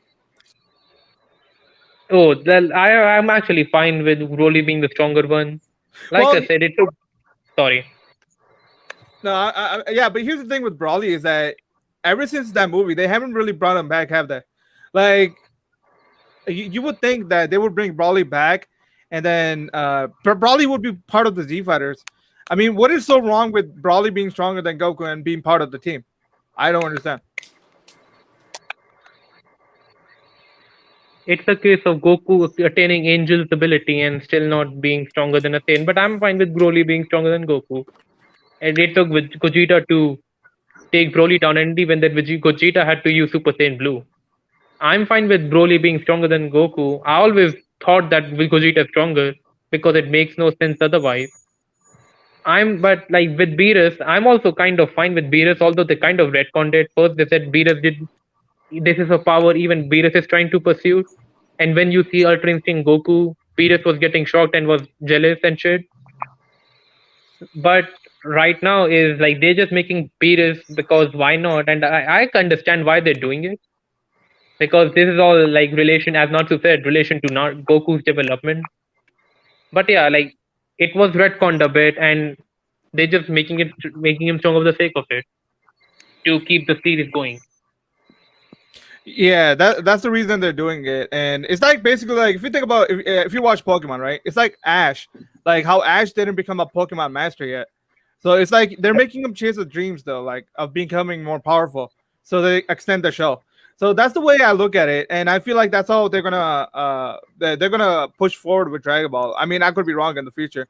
Oh, well, I'm actually fine with Broly being the stronger one. Like Well, I said, it took. Sorry. no, yeah, but here's the thing with Brawly is that ever since that movie, they haven't really brought him back, have they? Like, you would think that they would bring Brawly back, and then Brawly would be part of the Z Fighters. I mean, what is so wrong with Brawly being stronger than Goku and being part of the team? I don't understand. It's a case of Goku attaining Angel's ability and still not being stronger than a Saiyan. But I'm fine with Broly being stronger than Goku. And it took with Gogeta to take Broly down, and even that Gogeta had to use Super Saiyan Blue. I'm fine with Broly being stronger than Goku. I always thought that Gogeta is stronger because it makes no sense otherwise. But like with Beerus, I'm also kind of fine with Beerus, although they kind of retconned it. First, they said Beerus did this is a power even Beerus is trying to pursue. And when you see Ultra Instinct Goku, Beerus was getting shocked and was jealous and shit. But right now is like they're just making Beerus because why not? And I can understand why they're doing it because this is all like relation, as Natsu said, relation to not Goku's development. But yeah, like it was retconned a bit, and they're just making him strong for the sake of it to keep the series going. Yeah, that's the reason they're doing it, and it's like basically like if you think about if you watch Pokemon, right? It's like Ash, like how Ash didn't become a Pokemon master yet. So it's like they're making him chase the dreams though, like of becoming more powerful. So they extend the show. So that's the way I look at it, and I feel like that's how they're gonna push forward with Dragon Ball. I mean, I could be wrong in the future,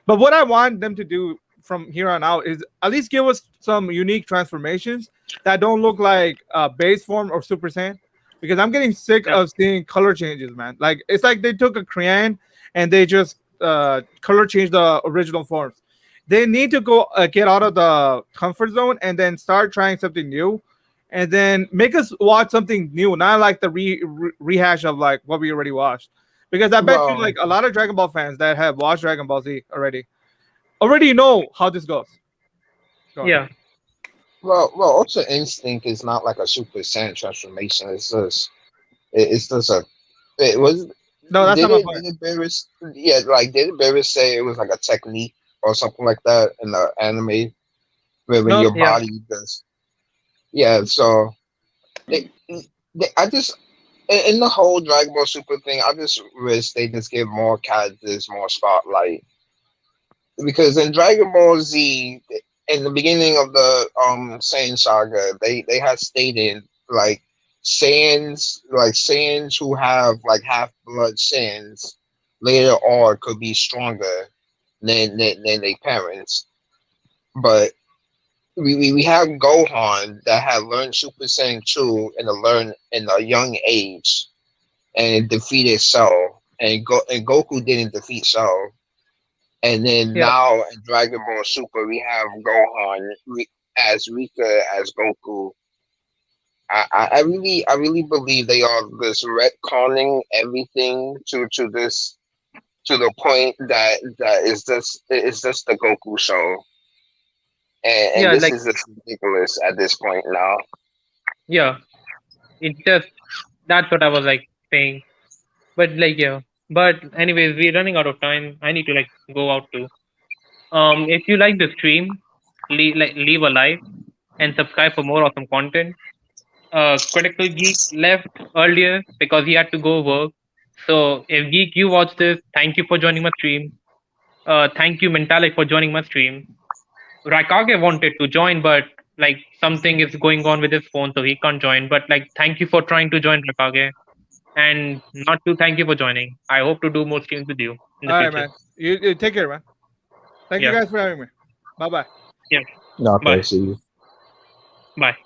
but what I want them to do from here on out is at least give us some unique transformations that don't look like base form or Super Saiyan, because I'm getting sick Yeah, of seeing color changes, man. Like it's like they took a crayon and they just color changed the original forms. They need to go get out of the comfort zone and then start trying something new, and then make us watch something new, not like the rehash of like what we already watched. Because I bet you Well, like a lot of Dragon Ball fans that have watched Dragon Ball Z already know how this goes. Go ahead. yeah, well, Ultra Instinct is not like a Super Saiyan transformation. It's just a. It was. No, that's not my point. Did it Beerus? Yeah, like did Beerus say it was like a technique or something like that in the anime where when No, your yeah, body does. Yeah, so they, I just in the whole Dragon Ball Super thing, I just wish they just give more characters more spotlight because in Dragon Ball Z, in the beginning of the Saiyan saga, they had stated like Saiyans who have like half blood Saiyans later on could be stronger than their parents, but we have Gohan that had learned Super Saiyan 2 in a young age and defeated Cell, and Goku didn't defeat Cell. And then yeah, now in Dragon Ball Super, we have Gohan as weaker as Goku. I really believe they are this retconning everything to this to the point that is just the Goku show, and yeah. this Like is just ridiculous at this point now. yeah. It's just that's what I was like saying. But like yeah. But anyways, we're running out of time. I need to like go out too. If you like the stream, leave a like and subscribe for more awesome content. Critical Geek left earlier because he had to go work. So if Geek you watch this, thank you for joining my stream. Thank you Mentallic for joining my stream. Raikage wanted to join, but like something is going on with his phone, so he can't join. But like, thank you for trying to join, Raikage, and not to thank you for joining. I hope to do more streams with you in the All right, future. man. You take care, man. Thank you Yeah, guys for having me. Bye bye. yeah. Okay, Bye, see you. bye.